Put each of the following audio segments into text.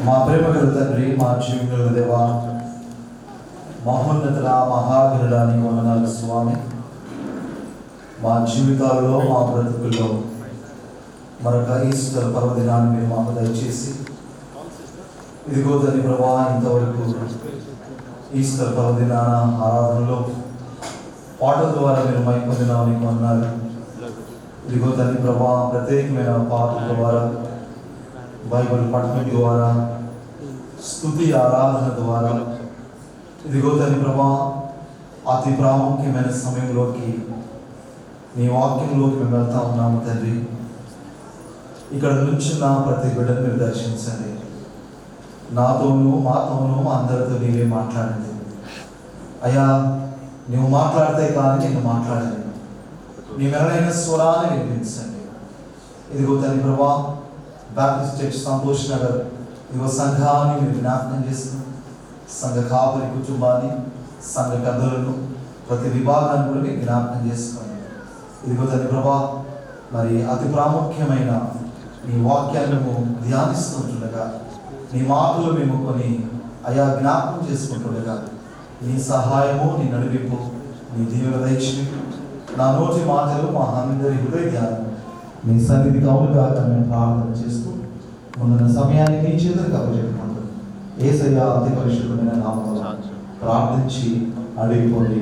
మా ప్రేమ గల తండ్రి, మా జీవితంలో దేవా, మహోన్నతుల మహాగణుడాని వందనాలు స్వామి. మా జీవితాల్లో, మా బ్రతుకుల్లో మరొక ఈస్టర్ పర్వదినాన్ని మీరు మాకు దయచేసి, ఇదిగో తండ్రి ప్రభా, ఇంతవరకు ఈస్టర్ పర్వదినాన ఆరాధనలో పాటల ద్వారా మీరు మైపొందినామని వందనాలు. ఇదిగో తండ్రి ప్రభా, ప్రత్యేకమైన పాటల ద్వారా, బైబిల్ పఠనం ద్వారా, స్తుతి ఆరాధన ద్వారా, ఇదిగో తండ్రి ప్రభా, అతి ప్రాముఖ్యమైన సమయంలోకి, నీ వాక్యంలోకి మేము వెళ్తా ఉన్నాము తండ్రి. ఇక్కడ నుంచిన ప్రతి బిడ్డను మీరు దర్శించండి. నాతోనూ, మాతోనూ, మా అందరితో నీవే మాట్లాడండి అయ్యా. నువ్వు మాట్లాడితే కానీ నేను మాట్లాడండి. నీ మెరైన స్వరాన్ని వినిపించండి. ఇదిగో తండ్రి ప్రభా, బాప్టిస్ట్ చర్చ్ సంతోష్ నగర్ ఇదిగో సంఘాన్ని మీరు జ్ఞాపకం చేస్తున్నారు. సంఘ కాపరి కుటుంబాన్ని, సంఘ పెద్దలను, ప్రతి విభాగాన్ని కూడా మీరు జ్ఞాపకం చేసుకోండి. ఇదిగో తండ్రి ప్రభా, మరి అతి ప్రాముఖ్యమైన నీ వాక్యాన్ని మేము ధ్యానిస్తుంటుండగా, నీ మాటలు మేము కొన్ని అయా జ్ఞాపకం చేసుకుంటుండగా, నీ సహాయము, నీ నడిపింపు, నీ దీవెన దయచేసి నా నోటి మాటలు, మా అందరి హృదయ ధ్యానం నీ సన్నిధికి అవునుగా మేము ప్రార్థన చేస్తూ ముందున్న సమయాన్ని నీ చేతులకు అప్పచెప్పుకుంటాం. యేసయ్య అతి పరిశుద్ధమైన నామములో ప్రార్థించి అడిగిపోయి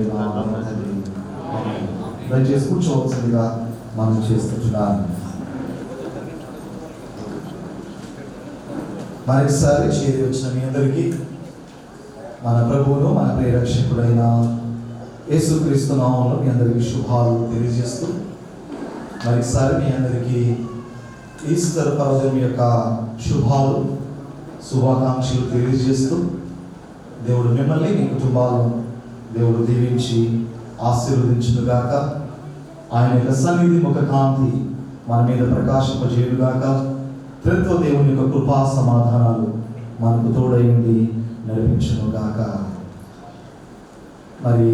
దయచేసి కూర్చోవలసిందిగా మనం చేస్తున్నాను. మరొకసారి చేరి వచ్చిన మీ అందరికీ మన ప్రభువును, మన ప్రియ రక్షకుడైన యేసుక్రీస్తు నామములో మీ అందరికీ శుభాలు తెలియజేస్తూ, మరొకసారి మీ అందరికీ ఈస్టర్ పర్వదినం యొక్క శుభాకాంక్షలు తెలియజేస్తూ, దేవుడు మిమ్మల్ని, మీ కుటుంబాలను దేవుడు దీవించి ఆశీర్వదించునుగాక. ఆయన యొక్క సన్నిధి ముఖ కాంతి మన మీద ప్రకాశింపజేయుగాక. త్రిత్వ దేవుని యొక్క కృపా సమాధానాలు మనకు తోడై ఉండి నడిపించునుగాక. మరి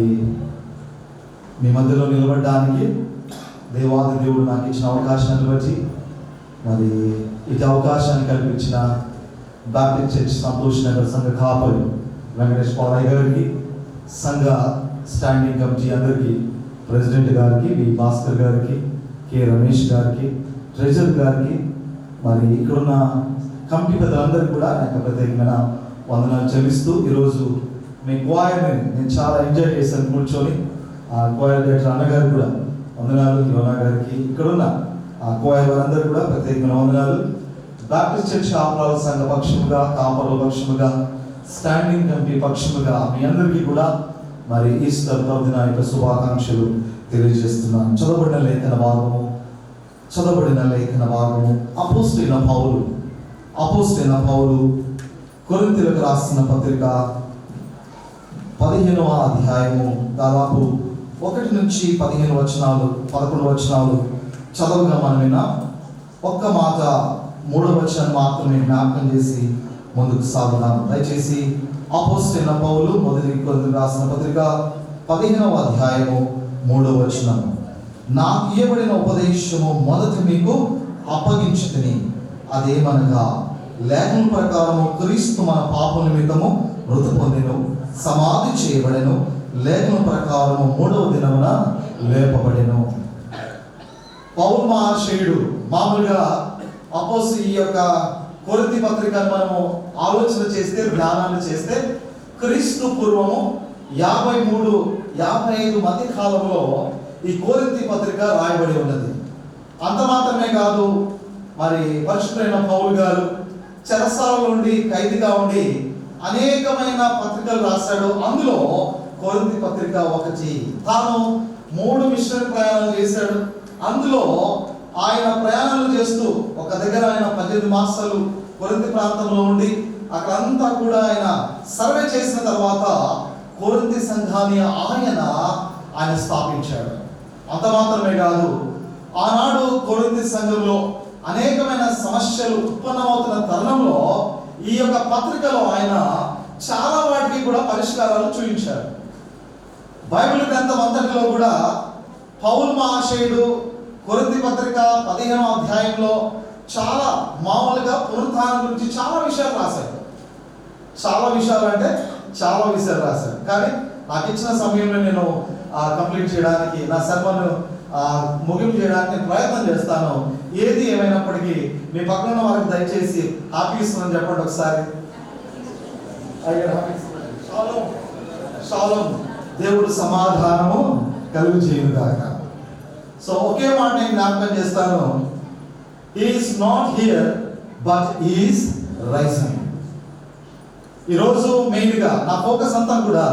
మీ మధ్యలో నిలబడడానికి దేవాది దేవుడు నాకు ఇచ్చిన అవకాశాన్ని బట్టి, మరి ఇటు అవకాశాన్ని కల్పించిన బాప్టిస్ట్ చర్చ్ సంతోష్ నగర్ సంఘ కాపరి వెంకటేష్ పాలయ్య గారికి, సంఘ స్టాండింగ్ కమిటీ అందరికీ, ప్రెసిడెంట్ గారికి, వి భాస్కర్ గారికి, కె రమేష్ గారికి, ట్రెజర్ గారికి, మరి ఇక్కడున్న కమిటీ పెద్దలందరికీ కూడా నాకు ప్రత్యేకమైన వందనాలు చెల్లిస్తూ, ఈరోజు మీ క్వాయర్ని నేను చాలా ఎంజాయ్ చేశాను కూర్చొని. ఆ క్వాయర్ డైరెక్టర్ అన్నగారికి కూడా వందనాలు, యోనా గారికి, ఇక్కడున్న ఆ క్వాయర్ వారందరూ కూడా ప్రత్యేకమైన వందనాలు. బాప్టిస్ట్ చర్చ్ ఆపరాల సంఘ పక్షముగా, కాపరుల పక్షముగా, స్టాండింగ్ కమిటీ పక్షముగా మీ అందరికీ కూడా మరి ఈస్టర్ పర్వదిన యొక్క శుభాకాంక్షలు తెలియజేస్తున్నాను. చదవబడిన లేఖన భాగము అపోస్తలుడైన పౌలు కొరింథీయులకు రాసిన పత్రిక 15వ అధ్యాయము దాదాపు 1 నుంచి 15 వచనాలు, 11 వచనాలు చదవగా మనమైనా ఒక్క మాట 3వ వచనం మాత్రమే జ్ఞాపకం చేసి ముందుకు సాగుదాం. దయచేసి అపోస్తలుడైన పౌలు మొదటి కొరింథీయులకు రాసిన పత్రిక 15వ అధ్యాయము 3వ వచనం. నాకు ఇవ్వబడిన ఉపదేశము మొదట మీకు అప్పగించుకుని, అదేమనగా లేఖన ప్రకారము క్రీస్తు మన పాప నిమిత్తము మృతి పొందెను, సమాధి చేయబడెను, లేఖన ప్రకారము 3వ దినమున లేపబడెను. పౌలు మహాశయుడు మామూలుగా ఈ యొక్క కొరింథీ పత్రికను మనము ఆలోచన చేస్తే, ధ్యానాన్ని చేస్తే, క్రీస్తు పూర్వము 53-55 మధ్య కాలంలో ఈ కొరింథీ పత్రిక రాయబడి ఉన్నది. అంత మాత్రమే కాదు, మరి పరిశుద్ధుడైన పౌలు గారు చెరసాల నుండి ఖైదీగా ఉండి అనేకమైన పత్రికలు రాశాడు. అందులో కొరింథీ పత్రిక ఒకటి. తాను 3 మిషనరీ ప్రయాణాలు చేశాడు. అందులో ఆయన ప్రయాణాలు చేస్తూ ఒక దగ్గర ఆయన 18 మాసాలు కొరింథీ ప్రాంతంలో ఉండి అక్కడంతా కూడా ఆయన సర్వే చేసిన తర్వాత కొరింథీ సంఘాన్ని ఆయన స్థాపించాడు. అంత మాత్రమే కాదు, ఆనాడు కొరింథీ సంఘంలో అనేకమైన సమస్యలు ఉత్పన్నమవుతున్న తరుణంలో ఈ యొక్క పత్రికలో ఆయన చాలా వాటికి కూడా పరిష్కారాలు చూపించారు. బైబిల్ గ్రంథం అంతటిలో కూడా పౌలు మహాశయుడు కొరింథీ పత్రిక 15వ అధ్యాయంలో చాలా మామూలుగా పునరుత్థానం గురించి చాలా విషయాలు రాశారు. చాలా విషయాలు అంటే చాలా విషయాలు రాశాను. కానీ నాకు ఇచ్చిన సమయంలో నేను కంప్లీట్ చేయడానికి, నా సర్మను ముగింపు చేయడానికి ప్రయత్నం చేస్తాను. ఏది ఏమైనప్పటికీ మీ పక్కన ఉన్న వారికి దయచేసి హ్యాపీ ఇస్తున్నాను చెప్పండి ఒకసారి. షాలోమ్, దేవుడు సమాధానము కలుగు చేయుగాక. సో ఒకే మాట నేను జ్ఞాపకం చేస్తాను. Is not here but is rising. ఈరోజు మెయిన్గా నా ఫోకస్ అంతా కూడా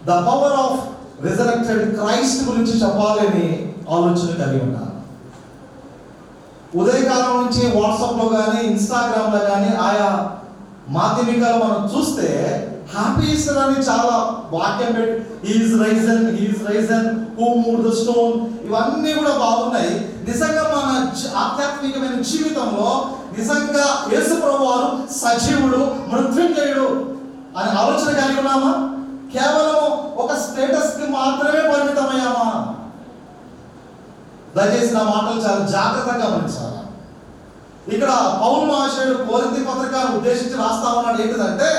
the power of resurrected Christ గురించి చెప్పాలని ఆలోచన కలిగి ఉన్నాను. ఉదయకాలం నుంచి వాట్సాప్లో కానీ ఇన్స్టాగ్రామ్లో కానీ ఆయా మాధ్యమికాలు మనం చూస్తే హ్యాపీ ఈస్టర్ అని చాలా వాక్యం పెట్టి is Ryzen who moved the stone, ఇవన్నీ కూడా బాగున్నాయి. నిజంగా మన ఆధ్యాత్మికమైన జీవితంలో నిజంగా యేసు ప్రభువారు సజీవుడు, మృత్యుంజయుడు అనే ఆలోచన కలిగి ఉన్నామా? కేవలం ఒక స్టేటస్ కి మాత్రమే పరిమితమయ్యామా? దయచేసి నా మాటలు చాలా జాగ్రత్తగా గమనించాలి. ఇక్కడ పౌలు మహాశయుడు కొరింథీ పత్రికను ఉద్దేశించి రాస్తా ఉన్నాడు. ఏంటిదంటే,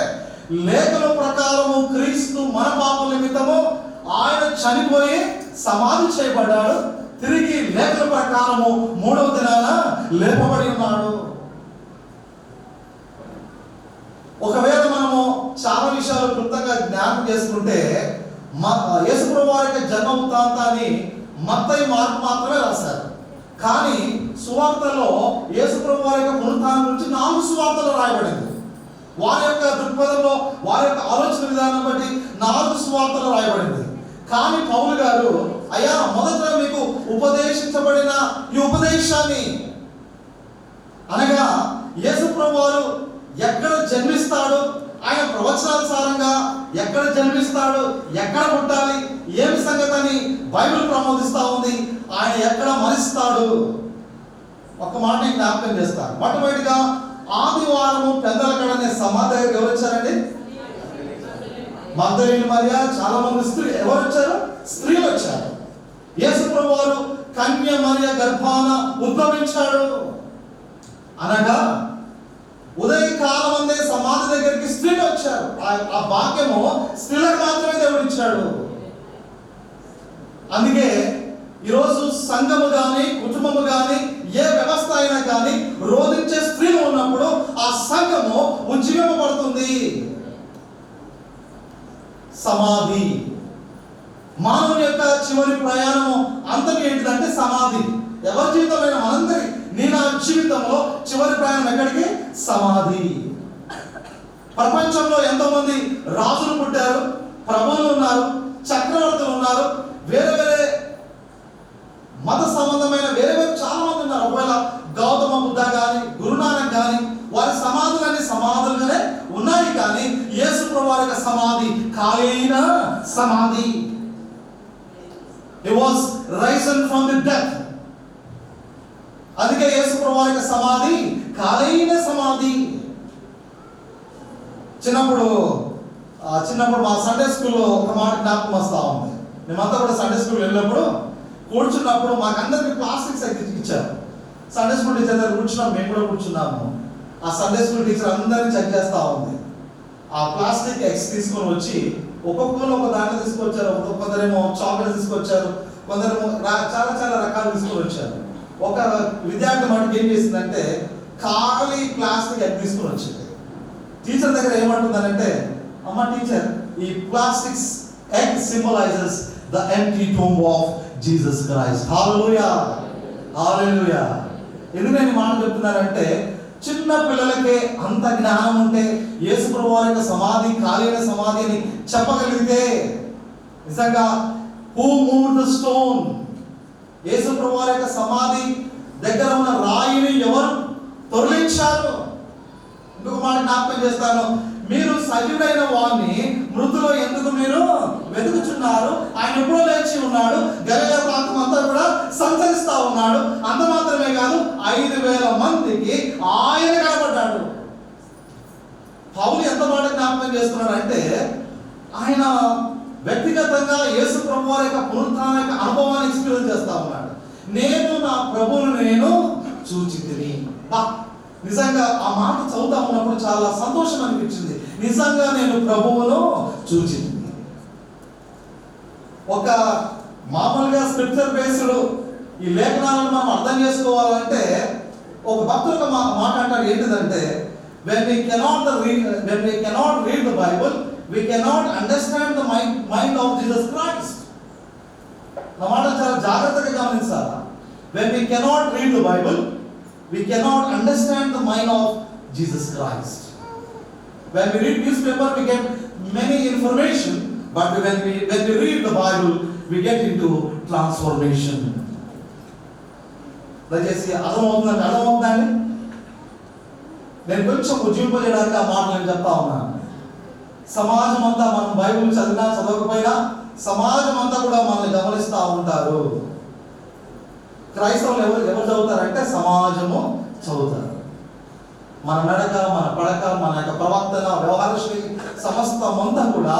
లేఖల ప్రకారము క్రీస్తు మన పాపల నిమిత్తము ఆయన చనిపోయి సమాధి చేయబడ్డాడు, తిరిగి లేఖల ప్రకారము 3వ దినాన లేపబడి ఉన్నాడు. ఒకవేళ మనము చాలా విషయాలు క్లుప్తంగా జ్ఞాపకం చేసుకుంటే, యేసు ప్రభువు వారి యొక్క జన్మ వృత్తాంతాన్ని మత్తయి, మార్కు మాత్రమే రాశారు. కానీ సువార్తలో యేసు ప్రభువు వారి యొక్క పునరుత్థానం గురించి 4 సువార్తలు రాయబడింది. వారి యొక్క దృక్పథంలో, వారి యొక్క ఆలోచన విధానం బట్టి 4 సువార్తలు రాయబడింది. కానీ పౌలు గారు, అయ్యా మొదట మీకు ఉపదేశించబడిన ఈ ఉపదేశాన్ని, అనగా యేసు ప్రభువు వారు ఎక్కడ జన్మిస్తాడు, ఆయన ప్రవచనానుసారంగా ఎక్కడ జన్మిస్తాడు, ఎక్కడ పుట్టాలి, ఏమి సంగతి అని బైబిల్ ప్రబోధిస్తా ఉంది. ఆయన ఎక్కడ మరిస్తాడు, ఒక మాట నేను జ్ఞాపకం చేస్తాను. మొట్టమొదటిగా ఆదివారము పెద్దలకడనే సమాధి దగ్గరికి ఎవరు వచ్చారండి? మగ్దలేని మరియ, చాలా మంది ఎవరు వచ్చారు? స్త్రీలు వచ్చారు. యేసు ప్రభువారు కన్య మరియ గర్భాన ఉద్భవించాడు. అనగా ఉదయకాలం అందే సమాధి దగ్గరికి స్త్రీలు వచ్చారు. ఆ భాగ్యము స్త్రీలకు మాత్రమే దేవుడు ఇచ్చాడు. అందుకే ఈరోజు సంఘము కానీ, కుటుంబము కానీ, ఏ వ్యవస్థ అయినా కానీ రోధించే స్త్రీలు ఉన్నప్పుడు ఆ సంఘము ఉజ్జీవింపబడుతుంది. సమాధి, మానవుని యొక్క చివరి ప్రయాణము అంతం ఏంటిదంటే సమాధి. ఎవరి జీవితంలో మనందరి, నీ నా జీవితంలో చివరి ప్రయాణం ఎక్కడికి? సమాధి. ప్రపంచంలో ఎంతో మంది రాజులు పుట్టారు, ప్రభువులు ఉన్నారు, చక్రవర్తులు ఉన్నారు, వేరే వేరే మత సంబంధమైన వేరే వేరే చాలా మంది ఉన్నారు. ఒకవేళ గౌతమ బుద్ధ కానీ, గురునానక్ కానీ, వారి సమాధులన్నీ సమాధులుగానే ఉన్నాయి. కానీ యేసు ప్రభువు యొక్క సమాధి ఖాళీ అయిన సమాధి. He was risen from the death. అందుకే యేసు ప్రభువు యొక్క సమాధి ఖాళీ అయిన సమాధి. చిన్నప్పుడు మా సండే స్కూల్లో ఒక మాట జ్ఞాపకం వస్తూ ఉంది. మేమంతా కూడా సండే స్కూల్ వెళ్ళినప్పుడు కూర్చున్నప్పుడు మాకందరికి ప్లాస్టిక్ సైకిల్ ఇచ్చారు. సండే స్కూల్ టీచర్ దగ్గర కూర్చున్నాం, మేము కూడా కూర్చున్నాము. ఆ సండే స్కూల్ టీచర్ అందరినీ చెక్ చేస్తూ ఉంది. ఆ ప్లాస్టిక్ ఎగ్స్ తీసుకొని వచ్చి ఒక్కొక్కరు ఒక దాంట్లో తీసుకొచ్చారు. కొందరేమో చాక్లెట్ తీసుకొచ్చారు, కొందరేమో చాలా చాలా రకాలు తీసుకొని వచ్చారు. ఒక విద్యార్థి మటుకు ఏం చేసిందంటే ఖాళీ ప్లాస్టిక్ ఎగ్ తీసుకొని వచ్చింది. టీచర్ దగ్గర ఏమంటుందనంటే, అమ్మ టీచర్, ఈ plastics egg symbolises the empty tomb of Jesus Christ. Hallelujah, hallelujah. ఎందుకు నేను మాట చెప్తున్నానంటే, చిన్న పిల్లలకే అంత జ్ఞానం ఉంటే యేసు ప్రభువు వారి యొక్క సమాధి ఖాళీ అయిన సమాధి అని చెప్పగలిగితే, నిజంగా హూ మూవ్డ్ ద స్టోన్, యేసు ప్రభువు వారి యొక్క సమాధి దగ్గర ఉన్న రాయిని ఎవరు తొలగించారు? ఇంకొక మాట జ్ఞాపకం చేస్తాను, మీరు సజీవుడైన వారిని మృతులో ఎందుకు మీరు వెతుకుచున్నారు? ఆయన ఎప్పుడో లేచి ఉన్నాడు, గలిలయ ప్రాంతం అంతా కూడా సంచరిస్తా ఉన్నాడు. అంత మాత్రమే కాదు, 5,000 మందికి ఆయన కనబడ్డాడు. పౌలు ఎంత మాట జ్ఞాపకం చేస్తున్నాడు అంటే, ఆయన వ్యక్తిగతంగా యేసు ప్రభువు వారి యొక్క పునరుత్థాన యొక్క అనుభవాన్ని ఎక్స్పీరియన్స్ చేస్తా ఉన్నాడు. నేను నా ప్రభువును నేను చూచితిని. నిజంగా ఆ మాట చదువుతా ఉన్నప్పుడు చాలా సంతోషం అనిపించింది. నిజంగా నేను ప్రభువును చూచింది. ఒక మామూలుగా స్క్రిప్చర్ బేస్డ్ ఈ లేఖనాలను మనం అర్థం చేసుకోవాలంటే ఒక భక్తుడు ఒక మాట అంటాడు, ఏంటిదంటే when we cannot read the Bible, we cannot understand the mind of Jesus Christ. ఆ మాట చాలా జాగ్రత్తగా గమనించాలి. When we cannot read the Bible, we cannot understand the mind of Jesus Christ. When we read newspaper, we get many information, but when we read the Bible, we get into transformation. దయచేసి అర్థమవుతుందండి. నేను కొంచెం ఉజ్జింపజేయడానికి ఆ మాట నేను చెప్తా ఉన్నాను. సమాజం అంతా మనం బైబిల్ చదివినా చదవకపోయినా సమాజం అంతా కూడా మనల్ని గమనిస్తూ ఉంటారు. క్రైస్తవులు ఎవరు చదువుతారంటే సమాజము చదువుతారు. మన నడక, మన పడక, మన యొక్క ప్రవర్తన, వ్యవహార శైలి సమస్తమంతా కూడా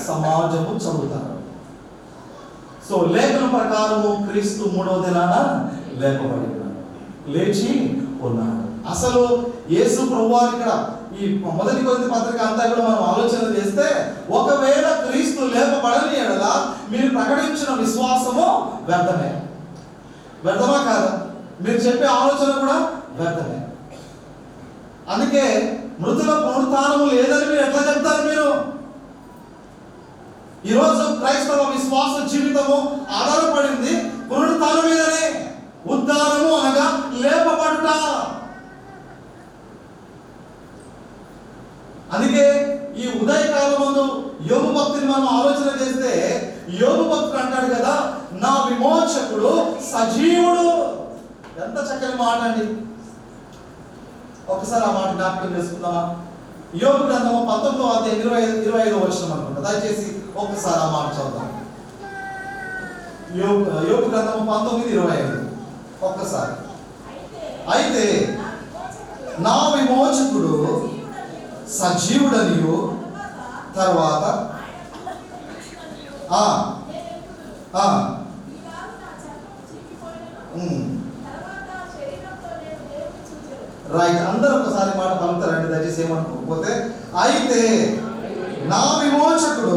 సమాజము చదువుతారు. సో లేఖన ప్రకారము క్రీస్తు 3వ దినాన లేపబడి ఉన్నాడు, లేచి ఉన్నాడు. అసలు యేసు ప్రభువారు ఇక్కడ ఈ 1 కొరింథీ పత్రిక అంతా కూడా మనం ఆలోచన చేస్తే, ఒకవేళ క్రీస్తు లేపబడని ఎడల మీరు ప్రకటించిన విశ్వాసము వ్యర్థమే. వ్యర్థమా కాదా? మీరు చెప్పే ఆలోచన కూడా వ్యర్థమే. అందుకే మృతుల పునరుత్థానము లేదని మీరు ఎట్లా చెప్తారు? మీరు ఈరోజు క్రైస్తవ విశ్వాస జీవితము ఆధారపడింది పునరుత్థానం మీదనే. ఉద్ధారము అనగా లేపబడుట. అందుకే ఈ ఉదయకాలమందు యోబు భక్తుని మనం ఆలోచన చేస్తే, యోబు భక్తుడు అంటాడు కదా, నా విమోచకుడు సజీవుడు. ఎంత చక్కని మాట అండి. ఒకసారి ఆ మాట జ్ఞాపకం చేసుకుందామా? యోబు గ్రంథము 19వ అధ్యాయం 25వ వచనం అనుకుంటా. దయచేసి ఒకసారి ఆ మాట చదువుదాం. యోబు గ్రంథము 19:25 ఒక్కసారి. అయితే నా విమోచకుడు సజీవుడనియు తర్వాత రైట్, అందరూ ఒకసారి మాట పలుకుతారండి దయచేసి, ఏమనుకోకపోతే. అయితే నా విమోచకుడు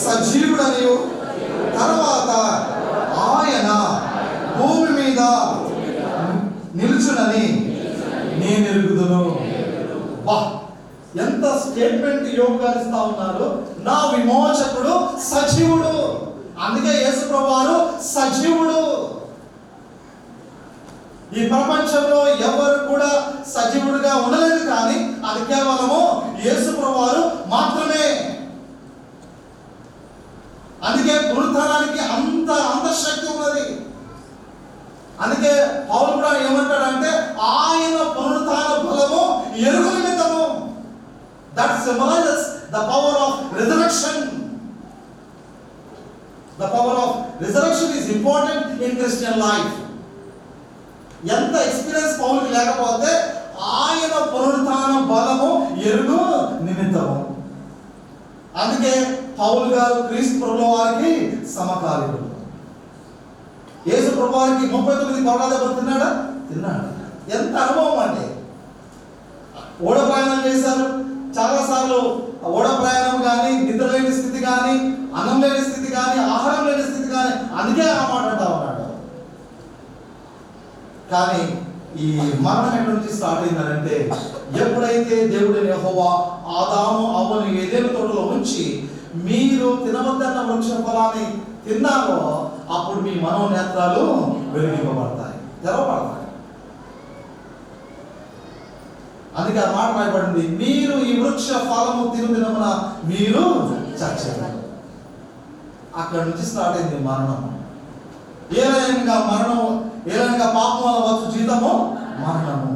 సజీవుడనియు తర్వాత ఆయన భూమి మీద నిలుచునని నేను ఎరుగుదును. వా, ఎంత స్టేట్మెంట్ యోగాలిస్తా ఉన్నారు. నా విమోచకుడు సజీవుడు. అందుకే యేసు ప్రభువారు సజీవుడు. ఈ ప్రపంచంలో ఎవరు కూడా సజీవుడిగా ఉండలేదు, కానీ అది కేవలము యేసు ప్రభువారు మాత్రమే. అందుకే పునరుత్థానానికి అంత శక్తి ఉన్నది. అందుకే పౌలు కూడా ఏమంటాడంటే, ఆయన పునరుత్థాన బలము ఎరుగు నిమిత్తము. That symbolizes the power of resurrection. The power of resurrection is important in Christian life. ఎంత ఎక్స్పీరియన్స్ పౌలుకి లేకపోతే ఆయన పునరుత్థాన బలము ఎరుగు నిమిత్తము. అందుకే పౌలు గారు క్రీస్తు ప్రభుల వారికి సమకాలీనుడు. యేసు ప్రభు వారికి 39 కొరడా దెబ్బలు తిన్నాడా? తిన్నాడు. ఎంత అనుభవం అండి. ఓడ ప్రయాణం చేశారు చాలాసార్లు. ఓడ ప్రయాణం కానీ, నిద్ర లేని స్థితి కానీ, అన్నం లేని స్థితి కానీ, ఆహారం లేని స్థితి కానీ, అందుకే ఆ మాట అంటా ఉన్నాడు. కానీ ఈ మరణం ఎక్కడి నుంచి స్టార్ట్ అయిందంటే, ఎప్పుడైతే దేవుడైన యెహోవా ఆదాము అవ్వను ఏదెను తోటలో ఉంచి మీరు తినవద్దన్న వృక్ష ఫలాన్ని తిన్నారో, అప్పుడు మీ మనోనేత్రాలు వెలిగింపబడతాయి, తెరవబడతాయి. అందుకే ఆ మాట రాయబడింది, మీరు ఈ వృక్ష ఫలము తినుదినమున మీరు చచ్చారు. అక్కడ నుంచి స్టార్ట్ అయింది మరణం. ఏలైనగా పాపం వల్ల వచ్చు జీతము మరణము.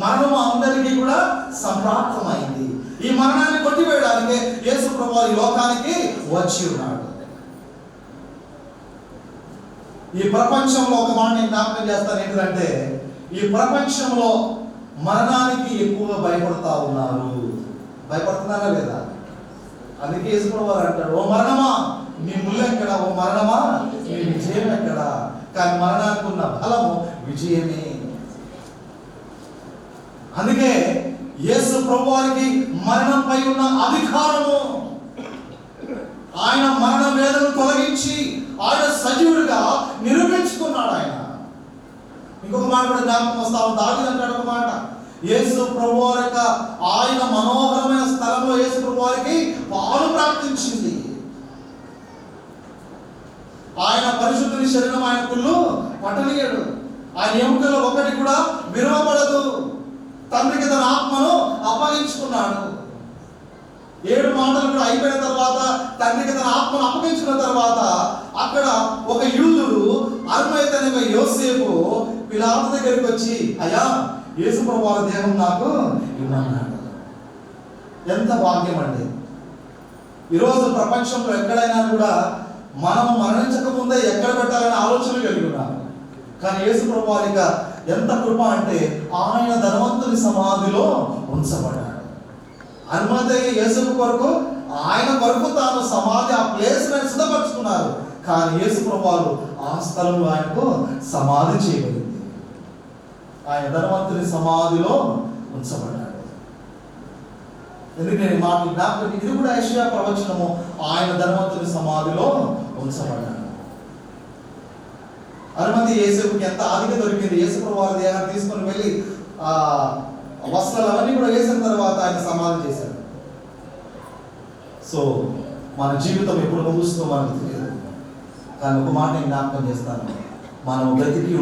మరణము అందరికీ కూడా సంప్రాప్తమైంది. ఈ మరణాన్ని కొట్టివేయడానికి యేసు ప్రభువు ఈ లోకానికి వచ్చి ఉన్నాడు. ఈ ప్రపంచంలో ఒక మాట నేను జ్ఞాపకం చేస్తాను, ఏంటంటే ఈ ప్రపంచంలో మరణానికి ఎక్కువగా భయపడతా ఉన్నారు. భయపడుతున్నారా లేదా? అందుకే యేసు ప్రభువు అంటాడు, ఓ మరణమా నీ ముల్లెక్కడ, ఓ మరణమా నీ విజయం ఎక్కడ? కానీ మరణానికి ఉన్న బలము విజయమే. అందుకే యేసు ప్రభువారికి మరణంపై ఉన్న అధికారము. ఆయన మరణ వేదన తొలగించి ఆయన సజీవుడిగా నిరూపించుకున్నాడు. ఆయన ఇంకొక మాట కూడా జ్ఞాపకం వస్తాము. దావీదు అంటాడు ఒక మాట, యేసు ప్రభువారి యొక్క ఆయన మనోహరమైన స్థలంలో యేసు ప్రభువారికి పాలు ప్రాప్తించింది. ఆయన పరిశుద్ధుని శరీరం ఆయన కుళ్ళు పట్టనీయడు. ఆయన ఎముకల్లో ఒకటి కూడా విరవబడదు. తండ్రికి తన ఆత్మను అప్పగించుకున్నాడు. 7 మాటలు కూడా అయిపోయిన తర్వాత, తండ్రికి తన ఆత్మను అప్పగించుకున్న తర్వాత, అక్కడ ఒక యూదుడు అరుమయతనగా యోసేపు పిలాతు దగ్గరికి వచ్చి, అయ్యా యేసు ప్రభువారి దేహం నాకు ఇవ్వమన్నాడు. ఎంత భాగ్యం అండి! ఈరోజు ప్రపంచంలో ఎక్కడైనా కూడా మనం మరణించక ముందే ఎక్కడ పెట్టాలనే ఆలోచన కలిగి ఉన్నాము. కానీ యేసు ప్రభువారి ఎంత కృప అంటే ఆయన ధనవంతుని సమాధిలో ఉంచబడ్డాడు. అనుమతి యేసు కొరకు, ఆయన కొరకు తాను సమాధి ఆ ప్లేస్ సిద్ధపరుచుకున్నారు. కానీ యేసు ప్రభువారు ఆ స్థలంలో ఆయనకు సమాధి చేయబడింది. ఆయన ధనవంతుని సమాధిలో ఉంచబడ్డాడు. ఎందుకంటే మాటలు జ్ఞాపకం, ఇది కూడా యెషయా ప్రవచనము. ఆయన ధనవంతుని సమాధిలో ఉంచబడ్డాడు. అనుమతి యేసుకి ఎంత ఆదిగా దొరికింది. యేసు ప్రభువారి దేహాన్ని తీసుకొని వెళ్ళి వస్త్రాలు అవన్నీ కూడా వేసిన తర్వాత ఆయన సమాధి చేశాడు. సో మన జీవితం ఎప్పుడు ముగుస్తుందో మనకు తెలియదు. కానీ ఒక మాట నేను జ్ఞాపకం చేస్తాను, మనం బ్రతికి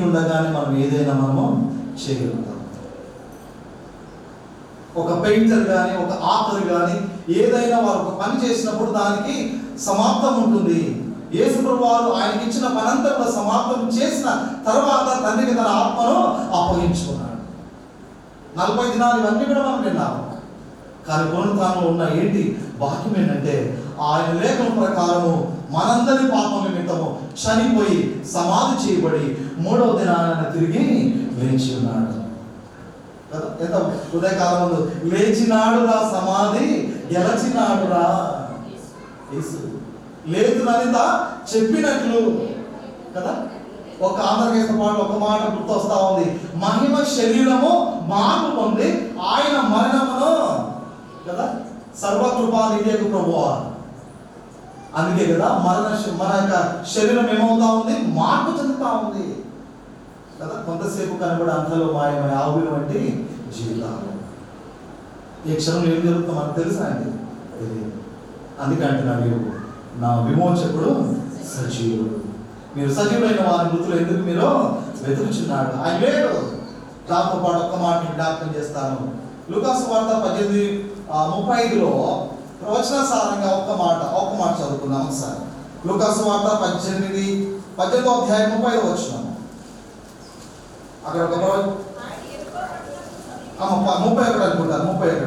ఉండగానే మనం ఏదైనా మనము చేయగలుగుతాం. ఒక పెయింటర్ కానీ, ఒక ఆథర్ కానీ ఏదైనా వారు ఒక పని చేసినప్పుడు దానికి సమాప్తం ఉంటుంది. యేసు ప్రభువారు ఆయనకి ఇచ్చిన పనంతా కూడా సమాప్తం చేసిన తర్వాత తండ్రికి తన ఆత్మను అప్పగించుకున్నాడు. 40 దినాలు ఇవన్నీ కూడా మనం విన్నాము. కానీ పునరుత్థానంలో ఉన్న ఏంటి వాక్యం ఏంటంటే, ఆయన లేఖనం ప్రకారము మనందరి పాపం నిమిత్తము చనిపోయి సమాధి చేయబడి 3వ దినాన తిరిగి లేచి ఉన్నాడు. ఎంత ఉదయకాలం ముందు లేచినాడు రా, సమాధి గెలచినాడు రా. యేసు లేతుననిత చెప్పినట్లు కదా. ఒక ఆంధ్రకేశ పాట ఒక మాట గుర్తొస్తా ఉంది, మహిమ శరీరము మార్పు పొంది ఆయన మరణమును కదా సర్వకృపానిధియగు ప్రభువా. అందుకే కదా మన యొక్క శరీరం ఏమవుతా ఉంది, మార్పు చెందుతా ఉంది కదా. కొంతసేపు కనబడి అంతలో మాయమై ఆవులు వంటి జీవితాలు. ఈ క్షణంలో ఏం జరుగుతుందో మనకు తెలుసా అండి? తెలియదు. అందుకంటే నా విమోచకుడు సజీవుడు. మీరు సజీవులైన వారి మృతులు ఎందుకు మీరు వెతుకుచున్నాడు? ఆయన లేడు. దాంతో పాటు ఒక్క మాట జ్ఞాపకం చేస్తాను. లూకా సువార్త 18:35లో ప్రవచన సారంగా ఒక్క మాట చదువుకుందాం ఒకసారి. లూకా సువార్త 18వ అధ్యాయం 30వ వచనం. అక్కడ ఒక 31 అనుకుంటారు. 31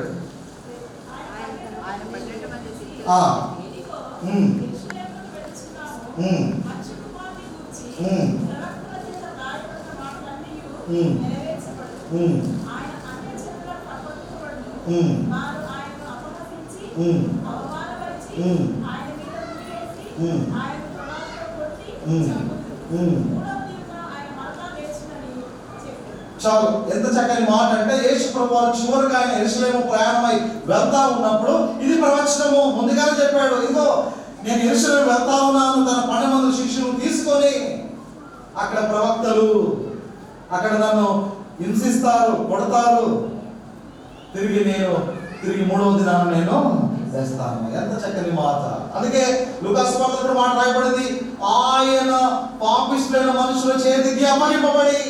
చాలు. ఎంత చక్కని మాట అంటే, యేసు ప్రభువారు చివరికి ఆయన యెరూషలేము ప్రయాణమై వెళ్తా ఉన్నప్పుడు ఇది ప్రవచనము ముందుగానే చెప్పాడు. ఇదిగో నేను యెరూషలేము వెళ్తా ఉన్నాను, తన 12 మంది శిష్యులను తీసుకొని. అక్కడ ప్రవక్తలు అక్కడ నన్ను హింసిస్తారు, కొడతారు, తిరిగి 3వ దినాన నేను చేస్తాను. ఎంత చక్కని మాట. అందుకే లూకా సువార్తలో మాట రాయబడింది, ఆయన పాపిష్టులైన మనుషుల చేతికి అప్పగింపబడి.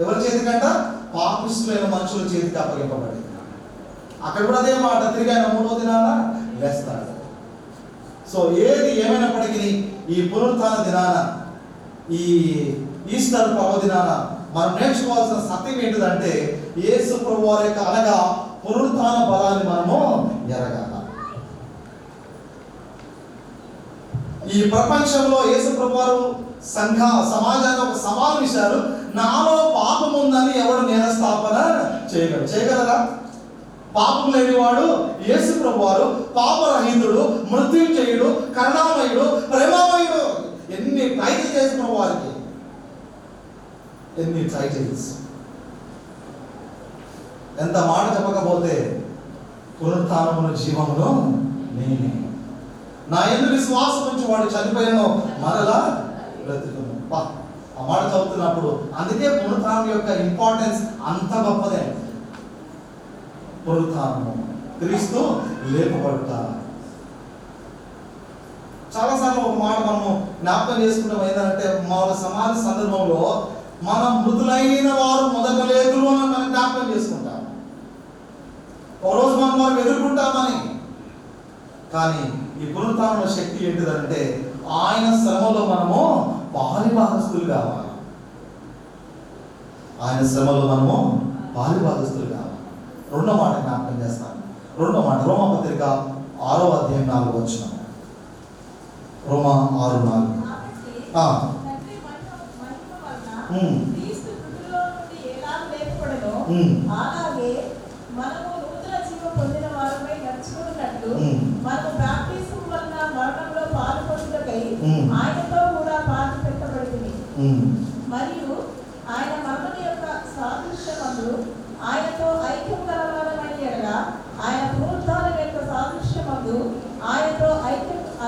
ఎవరి చేతికంట? పాపిష్టులైన మనుషుల చేతికి అప్పగింపబడి. అక్కడ కూడా అదే మాట, తిరిగి ఆయన 3వ దినాన లేస్తాడు. సో ఏది ఏమైనప్పటికీ ఈ పునరుత్థాన దినాన, ఈ ఈస్టర్ పర్వదినాన మనం నేర్చుకోవాల్సిన సత్యం ఏంటిదంటే, యేసు ప్రభువారి యొక్క అనగా పునరుత్థాన బలాన్ని మనము ఎరగాల. ఈ ప్రపంచంలో యేసు ప్రభువారు సమాజాన్ని ఒక సవాలు ఇచ్చారు. నాలో పాపం ఉందని ఎవడు నేరస్థాపన చేయగలరా? పాపం లేనివాడు యేసు ప్రభువారు పాపరహితుడు, మృత్యుంజయుడు, కరుణామయుడు, ప్రేమామయుడు. ఎన్ని టైటిల్స్ యేసు ప్రభువారికి, ఎన్ని టైటిల్స్. ఎంత మాట చెప్పకపోతే పునరుత్థానమును జీవమును నేనే, నా యందు విశ్వాసం నుంచి వాడు చనిపోయిన మరలా బ్రతుకును. ఆ మాట చదువుతున్నప్పుడు అందుకే పునరుత్థానం యొక్క ఇంపార్టెన్స్ అంత గొప్పదే. పునరుత్థానము, క్రీస్తు లేపబడుట. చాలాసార్లు ఒక మాట మనము జ్ఞాపకం చేసుకుంటాం, ఏంటంటే మామూలు సమాజ సందర్భంలో మనం మృతులైన వారు మొదట లేదురు అని మనం జ్ఞాపకం చేసుకుంటాం. ఒకరోజు మనం వారు ఎదుర్కొంటామని. కానీ ఈ పునరుత్థాన శక్తి ఏంటిదంటే ఆయన శ్రమలో మనము పాలిభాగస్తులు కావాలి. ఆయన శ్రమలో మనము పాలిభాగస్తులు కావాలి. రెండో మాట జ్ఞాపకం చేస్తాను. రెండో మాట రోమాపత్రిక 6వ అధ్యాయం 4వ వచనం. రోమా 6:4. అలాగే మనము నూతన జీవం పొందిన వారమై నడుచుకున్నట్లు మనము బాప్తిస్మం వలన మరణంలో పాలుపొందుటకై ఆయనతో కూడా పాతి పెట్టబడింది. మరియు ఆయన మరణం యొక్క సాదృశ్యమందు ఆయనతో ఐక్యం కలవాలమని ఎడగా ఆయన పునరుత్థానం యొక్క సాదృశ్యమందు ఆయనతో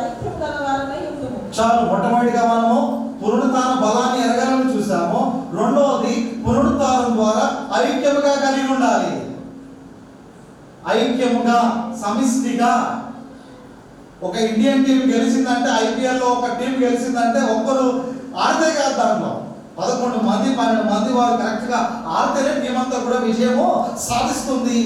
ఐక్యం కలవాలమై ఉండును. చాలు, మొట్టమొదటిగా మనము పునరుత్థాన బలాన్ని ఎరగాలని చూసాము. రెండవది పునరుత్థానం ద్వారా ఐక్యముగా కలిగి ఉండాలి. ఐక్యముగా, సమిష్టిగా. ఒక ఇండియన్ టీం గెలిచిందంటే, ఐపీఎల్లో ఒక టీం గెలిచిందంటే ఒక్కరు ఆడితే కాదు, దాంట్లో 11 మంది 12 మంది వారు కరెక్ట్గా ఆడితేనే టీం అంతా కూడా విజయము సాధిస్తుంది.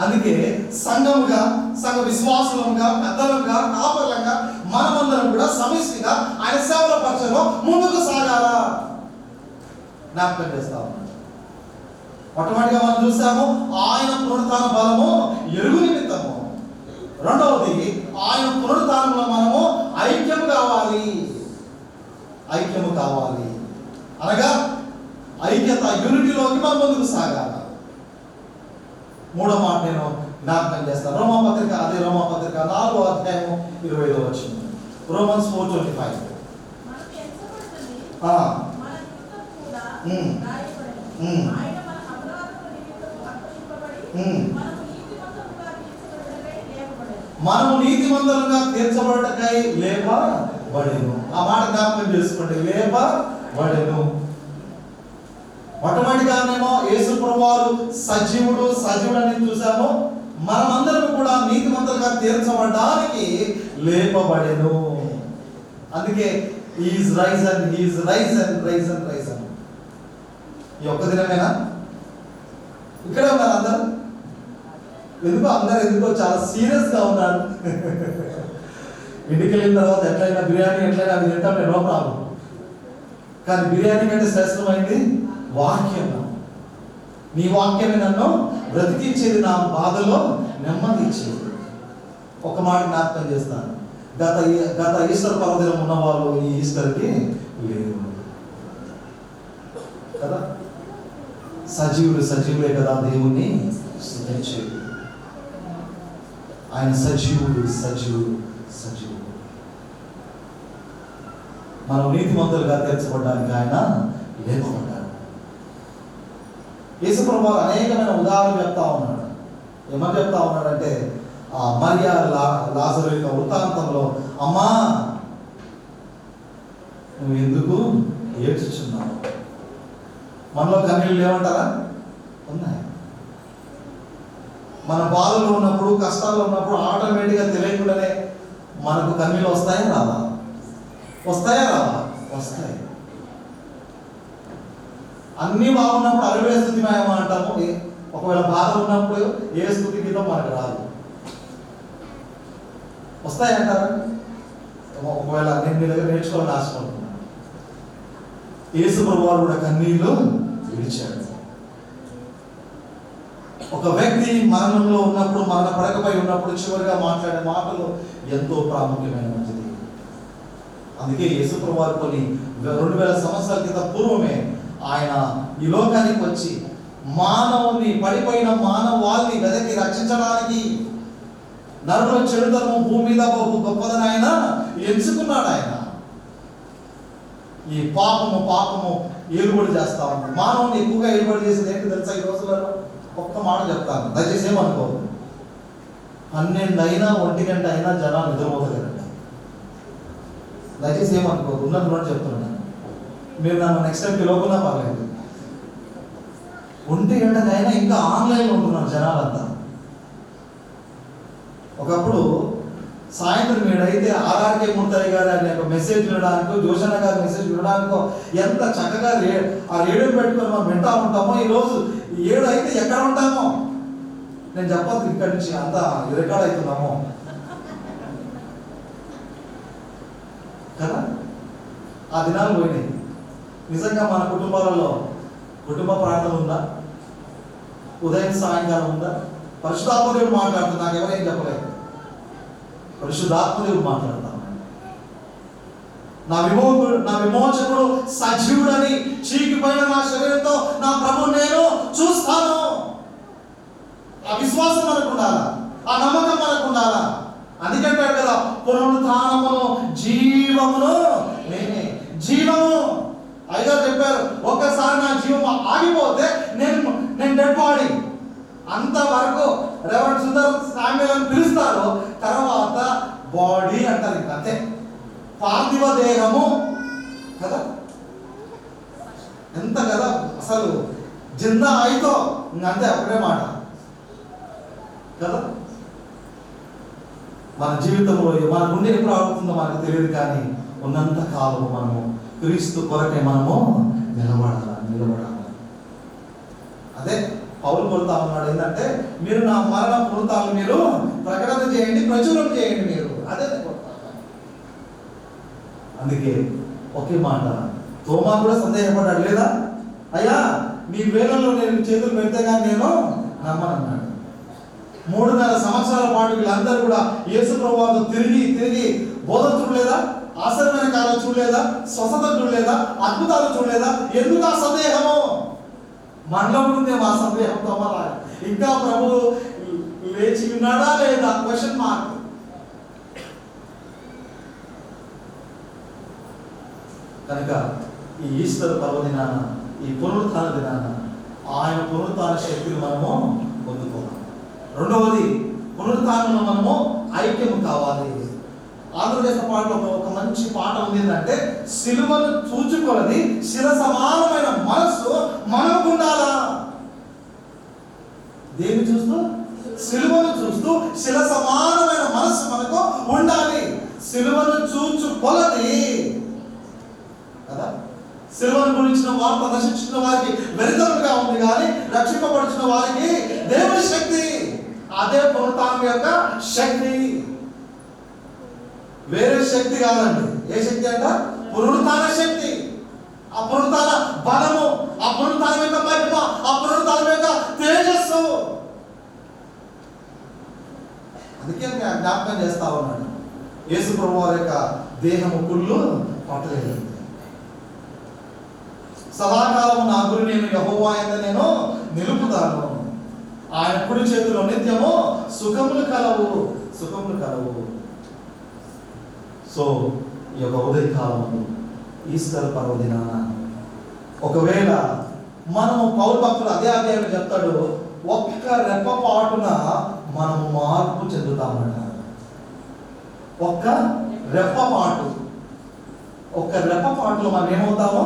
అందుకే సంఘముగా, సంఘ విశ్వాసులంగా, పెద్దలుగా, కాపర్లంగా మనమందరం కూడా సమిష్టిగా ఆయన సేవల పక్షంలో ముందుకు సాగాలా జ్ఞాపకం చేస్తా ఉన్నాడు. మొట్టమొదటిగా మనం చూసాము ఆయన పునరుత్థాన బలము ఎరుగు నిమిత్తము. రెండవది ఆయన పునరుత్థానంలో మనము ఐక్యము కావాలి. ఐక్యము కావాలి అనగా ఐక్యత, యూనిటీలోకి మనం ముందుకు సాగాలి. మూడో మాట నేను జ్ఞాపకం చేస్తాను. రోమాపత్రిక 4వ అధ్యాయము 25వ వచనం. రోమన్స్ 4:25. మనము నీతిమంతులుగా తీర్చబడటకై లేపబడెను. ఆ మాట జ్ఞాపకం చేసుకోండి, లేపబడెను. మొట్టమొదటిగానేమో యేసు ప్రభువారు సజీవుడని చూసాము. మనమందరం కూడా నీతిమంతులుగా తీర్చబడడానికి లేపబడెను. అందుకే ఈజ్ రైజన్. ఈ ఒక్క దినమేనా? ఇక్కడే ఉన్నారు అందరూ. ఎందుకో చాలా సీరియస్గా ఉన్నారు. ఇంటికి వెళ్ళిన తర్వాత ఎట్లయినా బిర్యానీ అది తింటాం, నో ప్రాబ్లం. కానీ బిర్యానీ కంటే శ్రేష్టమైంది వాక్యం. నీ వాక్యమే నన్ను బ్రతికించేది, నా బాధలో నెమ్మది ఇచ్చేది. ఒక మాట జ్ఞాపకం చేస్తాను. గత ఈస్టర్ పర్వదినం ఉన్న వాళ్ళు ఈ ఈస్టర్కి లేరు కదా. సజీవులే కదా దేవుణ్ణి స్తుతించేది. ఆయన సజీవుడు. మనం నీతిమంతులుగా తీర్చబడడానికి ఆయన లేపబడ్డాడు. యేసు ప్రభువు అనేకమైన ఉదాహరణలు చెప్తా ఉన్నాడు. ఏమని చెప్తా ఉన్నాడంటే, మరియా లాజరు యొక్క వృత్తాంతంలో, అమ్మా నువ్వు ఎందుకు ఏడ్చుచున్నావు? మనలో కన్నీళ్ళు లేవంటారా? ఉన్నాయి. మన బాధలో ఉన్నప్పుడు, కష్టాల్లో ఉన్నప్పుడు ఆటోమేటిక్గా తెలియకుండానే మనకు కన్నీళ్ళు వస్తాయా రావా? వస్తాయి. అన్నీ బాగున్నప్పుడు అరవై స్తుతి మాయమా అంటాము. ఒకవేళ బాధ ఉన్నప్పుడు ఏ స్తుతి గీతం మనకు రాదు. వస్తాయంటారా? ఒకవేళ నేను మీ దగ్గర నేర్చుకోవాలని ఆశపడుతున్నాను. యేసు ప్రభువారు కూడా కన్నీళ్ళు విడిచాడు. ఒక వ్యక్తి మరణంలో ఉన్నప్పుడు, మరణ పడకపై ఉన్నప్పుడు చివరిగా మాట్లాడే మాటలు ఎంతో ప్రాముఖ్యమైనది. అందుకే యేసు ప్రభువారు కొన్ని 2000 సంవత్సరాల క్రితం పూర్వమే ఆయన ఈ లోకానికి వచ్చి పడిపోయిన మానవాళిని వెదకి రక్షించడానికి, నరుల చెడుతనము భూమి మీద గొప్పదని ఆయన ఎంచుకున్నాడు. ఆయన ఈ పాపము ఏలుబడి చేస్తా ఉంది. మానవుని ఎక్కువగా ఏలుబడి చేసేది ఏంటి తెలుసా ఈ రోజులలో? ఒక్క మాట చెప్తాను, దయచేసి ఏమనుకోదు. 12 అయినా 1 గంట అయినా జనాలు నిద్రపోతలేరండి. దయచేసి ఏమనుకోదు, ఉన్నది కూడా చెప్తున్నాను. మీరు నన్ను నెక్స్ట్ టైం పిలవకున్నా పర్లేదు. 1 గంటకైనా ఇంకా ఆన్లైన్లో ఉంటున్నారు జనాలంతా. ఒకప్పుడు సాయంత్రం 7 అయితే ఆర్ఆర్కే మూర్తయ్య గారు అనే ఒక మెసేజ్ వినడానికో, జోషన్న గారి మెసేజ్ వినడానికో ఎంత చక్కగా ఆ రేడియో పెట్టుకొని మనం వింటా ఉంటామో, ఈరోజు 7 అయితే ఎక్కడ ఉంటామో నేను చెప్పదు. ఇక్కడి నుంచి అంతా రికార్డ్ అవుతున్నామో కదా. ఆ దినాలు పోయినాయి. నిజంగా మన కుటుంబాలలో కుటుంబ ప్రార్థన ఉందా? ఉదయం సాయంకాలం ఉందా? పరిశుద్ధాత్మదేవుడు మాట్లాడుతున్నా, నాకు ఎవరేం చెప్పలేదు. పరిశుద్ధాత్మదేవుడు మాట్లాడతాను. నా విమోచకుడు సజీవుడని చీకిపోయిన నా శరీరంతో నా ప్రభువు నేను చూస్తాను. ఆ విశ్వాసం మనకు ఉండాలా, ఆ నమ్మకం మనకు ఉండాలా. అందుకంటాడు కదా, పునరుత్థానమును జీవమును నేనే. జీవము అయ్యా చెప్పారు, ఒక్కసారి నా జీవం ఆగిపోతే నేను డెడ్ బాడీ. అంతవరకు రెవరెండ్ సుందర్ సామ్యుల్ అని పిలుస్తారు, తర్వాత బాడీ అంటారు. ఇంకా అంతే, పార్థివ దేహము కదా. ఎంత కదా అసలు జిందా అయితో ఇంకంతే, అప్పుడే మాట కదా. మన జీవితంలో మన గుండె ఎప్పుడు ఆడుతుందో మనకు తెలియదు, కానీ ఉన్నంత కాలం మనము క్రీస్తు కొరకే మనము నిలబడాలి. అదే పౌలు కొడుతా ఉన్నాడు ఏంటంటే, మీరు నా మరణ పునరుత్థానాలు మీరు ప్రకటన చేయండి, ప్రచురం చేయండి మీరు. అదే అందుకే ఒకే మాట, తోమా కూడా సందేహపడ్డాడు లేదా, అయ్యా నీ వేళల్లో నేను చేతులు పెడితే కానీ నేను నమ్మనన్నాడు. 3.5 సంవత్సరాల పాటు వీళ్ళందరూ కూడా యేసు ప్రభువుతో తిరిగి బోధన చూడలేదా? ఆశ్చర్యమైన కార్యాలు చూడలేదా? స్వస్థత చూడలేదా? అద్భుతాలు చూడలేదా? ఎందుకు ఆ సందేహము? మనలో ఉందే మా సందేహంతో ఇంకా ప్రభు లేచి ఉన్నాడా లేదా క్వశ్చన్ మార్క్. కనుక ఈ ఈస్టర్ పర్వదినాన, ఈ పునరుత్థాన దినాన ఆయన పునరుత్థాన శక్తిని మనము పొందుకోవాలి. రెండవది, పునరుత్థానంలో మనము ఐక్యము కావాలి. ఆంధ్రదేశ పాటలో ఒక మంచి పాట ఉంది ఏంటంటే, సిలువను చూచుకొలది శిల సమానమైన మనస్సు మనకు ఉండాలా. దేన్ని చూస్తూ? సిలువను చూస్తూ శిల సమానమైన మనస్సు మనకు ఉండాలి. సిలువను చూచుకొలది కదా. సిలువను గురించిన వార్త నశించిన వారికి వెరితలుగా ఉంది, కానీ రక్షింపబడిన వారికి దేవుని శక్తి. అదే పునరుత్థానం యొక్క శక్తి, వేరే శక్తి కాదండి. ఏ శక్తి అంట? పునరుత్థాన శక్తి. ఆ పునరుత్థాన బలము, ఆ పునరుత్థానం యొక్క మహిమ, ఆ పునరుత్థానం యొక్క తేజస్సు. అందుకే జ్ఞాపకం చేస్తా ఉన్నాడు, యేసు ప్రభువు వారి యొక్క దేహము కుళ్ళు పట్టలేదు. సదాకాలము నా గురి నేను యెహోవా యందు నేను నిలుపుతాను. ఆయన కుడి చేతిలో నిత్యము సుఖములు కలవు. సో ఈ యొక్క ఉదయకాలము ఈస్టర్ పర్వదినాన ఒకవేళ మనము పౌలు భక్తుడు అదే అధ్యాయంలో చెప్తాడు, ఒక్క రెప్పపాటున మనము మార్పు చెందుతామట. ఒక్క రెప్పపాటులో మనం ఏమవుతామో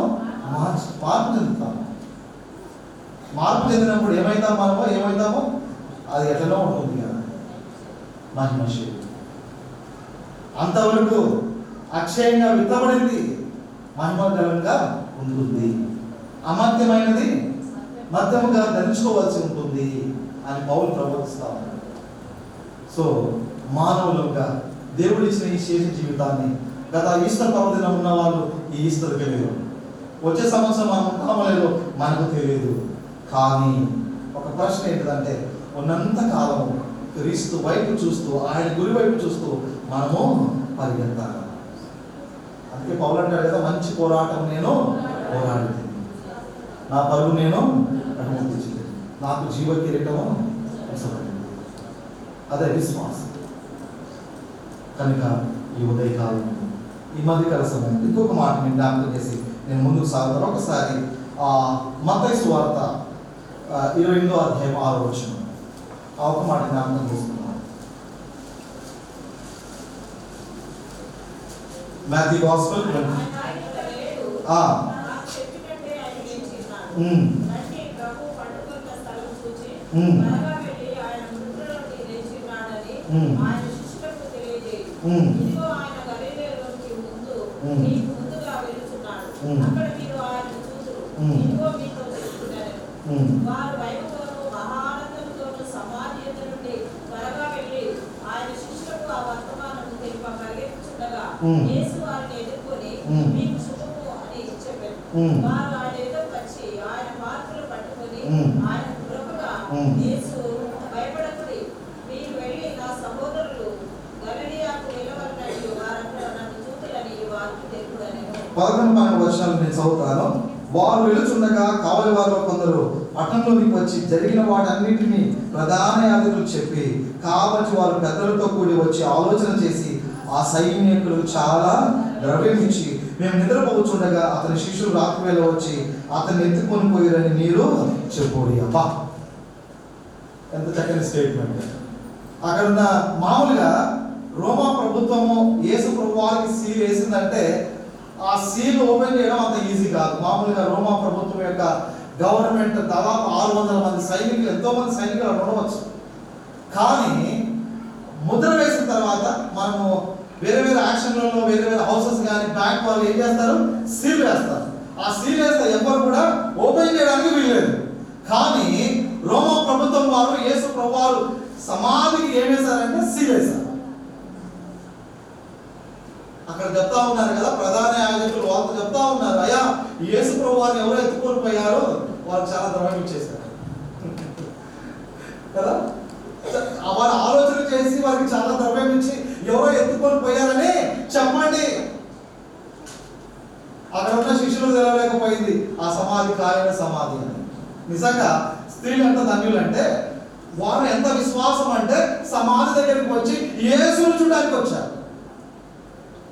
మార్పు చెందుతాము. మార్పు చెందినప్పుడు ఏమవుతామో అది ఎట్లనో ఉంటుంది కదా మహిమ. అంతవరకు అక్షయంగా విత్తబడింది మహిమకరంగా ఉంటుంది, అమర్త్యమైనది మధ్యముగా ధరించుకోవాల్సి ఉంటుంది అని పౌలు ప్రబోధిస్తా ఉన్నాడు. సో మానవులుగా దేవుడు ఇచ్చిన ఈ శేష జీవితాన్ని గత ఈస్టర్ పర్వదినం ఉన్న వాళ్ళు ఈ ఈస్టర్ తెలియదు, వచ్చే సంవత్సరం మనం ఉంటామో లేదో మనకు తెలియదు. కానీ ఒక ప్రశ్న ఏంటిదంటే, ఉన్నంత కాలము క్రీస్తు వైపు చూస్తూ, ఆయన గురి వైపు చూస్తూ మనము పరిగెత్తాలి. అందుకే పౌలు అంటాడు కదా, మంచి పోరాటం నేను పోరాడింది, నా పరుగు నేను అనుమతించలేదు, నాకు జీవ కిరీటము ఉంచబడింది. అదే విశ్వాసం. కనుక ఈ ఉదయకాలం, ఈ మధ్యకాల సమయం ఇంకొక మాట నేను జ్ఞాపకం చేసి నేను ముందుకు సాగుతాను. ఒకసారి మత్తయి సువార్త 28వ అధ్యాయం 6వ వచనం ఒక మాట జ్ఞాపకం చేసుకున్నాను. మాథ్యూ గాస్పెల్ వారు భయముతోనూ మహానందముతోనూ సమాధియందు నుండి త్వరగా వెళ్ళి ఆయన శిష్యులకు ఆ వర్తమానము తెలిప పరిగెత్తుచుండగా యేసు వారిని ఎదుర్కొని మీకు శుభము అని చెప్పారు. వారు ఆయన ఎదురు వచ్చి ఆయన పాత్రలు పట్టుకొని ఆయన కృపగా యేసు భయపడకుడి, మీరు వెళ్ళి నా సహోదరులు గలిలయకు వెళ్ళవలనట్టు వారందరూ నన్ను చూతులని వారికి తెలుపుడని. 11 వచనాలు నేను చదువుతాను. వారు వెళుచుండగా కావలి వారిలో కొందరు పట్టణంలోనికి వచ్చి జరిగిన వాటన్నిటినీ ప్రధాన యాజకులు చెప్పి, కాబట్టి వారు పెద్దలతో కూడి వచ్చి ఆలోచన చేసి ఆ సైనికులు చాలా ద్రవ్యం ఇచ్చి మేము నిద్రపోవచ్చుండగా అతని శిష్యులు రాత్రి వేళ వచ్చి అతన్ని ఎత్తుకొని పోయారని మీరు చెప్పుడి. అబ్బా, ఎంత చక్కని స్టేట్మెంట్. అక్కడ ఉన్న మామూలుగా రోమా ప్రభుత్వము యేసు ప్రభు వారికి సీల్ వేసిందంటే ఆ సీల్ ఓపెన్ చేయడం అంత ఈజీ కాదు. మామూలుగా రోమా ప్రభుత్వం యొక్క గవర్నమెంట్ దాదాపు 600 మంది సైనికులు, ఎంతో మంది సైనికులు ఉండవచ్చు. కానీ ముద్ర వేసిన తర్వాత మనము వేరే వేరే యాక్షన్లలో వేరే వేరే హౌసెస్ కానీ బ్యాంక్ వాళ్ళు ఏం చేస్తారు, సీల్ వేస్తారు. ఆ సీల్ వేస్తే ఎవరు కూడా ఓపెన్ చేయడానికి వీల్లేదు. కానీ రోమా ప్రభుత్వం వారు యేసు ప్రభు వారు సమాధికి ఏం వేశారంటే సీల్ వేశారు. అక్కడ చెప్తా ఉన్నారు కదా, ప్రధాన యాజకులు వాళ్ళతో చెప్తా ఉన్నారు, అయ్యా యేసు ప్రభు వారిని ఎవరో ఎత్తుకొని పోయారో వాళ్ళు చాలా ద్రవ్యం ఇచ్చేశారు కదా. వారు ఆలోచన చేసి వారికి చాలా ద్రవ్యం ఇచ్చి ఎవరో ఎత్తుకొని పోయారని చెప్పండి. అక్కడ ఉన్న శిష్యులు తెలవలేకపోయింది ఆ సమాధి కాయన సమాధి అని. నిజంగా స్త్రీలు ఎంత ధన్యులు అంటే, వారు ఎంత విశ్వాసం అంటే సమాధి దగ్గరికి వచ్చి యేసును చూడడానికి వచ్చారు.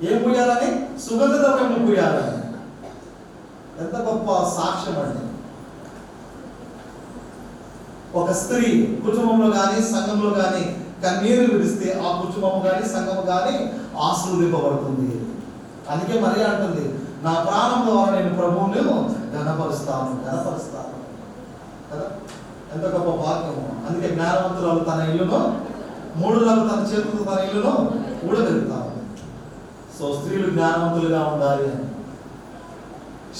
ఏం పూయాలని? సుగంధ ద్రవ్యం పూయాలని. ఎంత గొప్ప సాక్ష్యం అండి. ఒక స్త్రీ కుటుంబంలో కానీ సంఘంలో కానీ కన్నీరు విడిస్తే ఆ కుటుంబం కానీ సంఘం కానీ ఆశీర్వదింపబడుతుంది. అందుకే మరి అంటుంది, నా ప్రాణంలో నేను ప్రభువుని ఘనపరుస్తాను కదా. ఎంత గొప్ప భాగ్యము. అందుకే జ్ఞానవంతురాలు తన ఇల్లును, మూఢురాలు తన చేతులతో తన ఇల్లును ఊడగలుగుతాను. సో స్త్రీలు జ్ఞానవంతులుగా ఉండాలి అని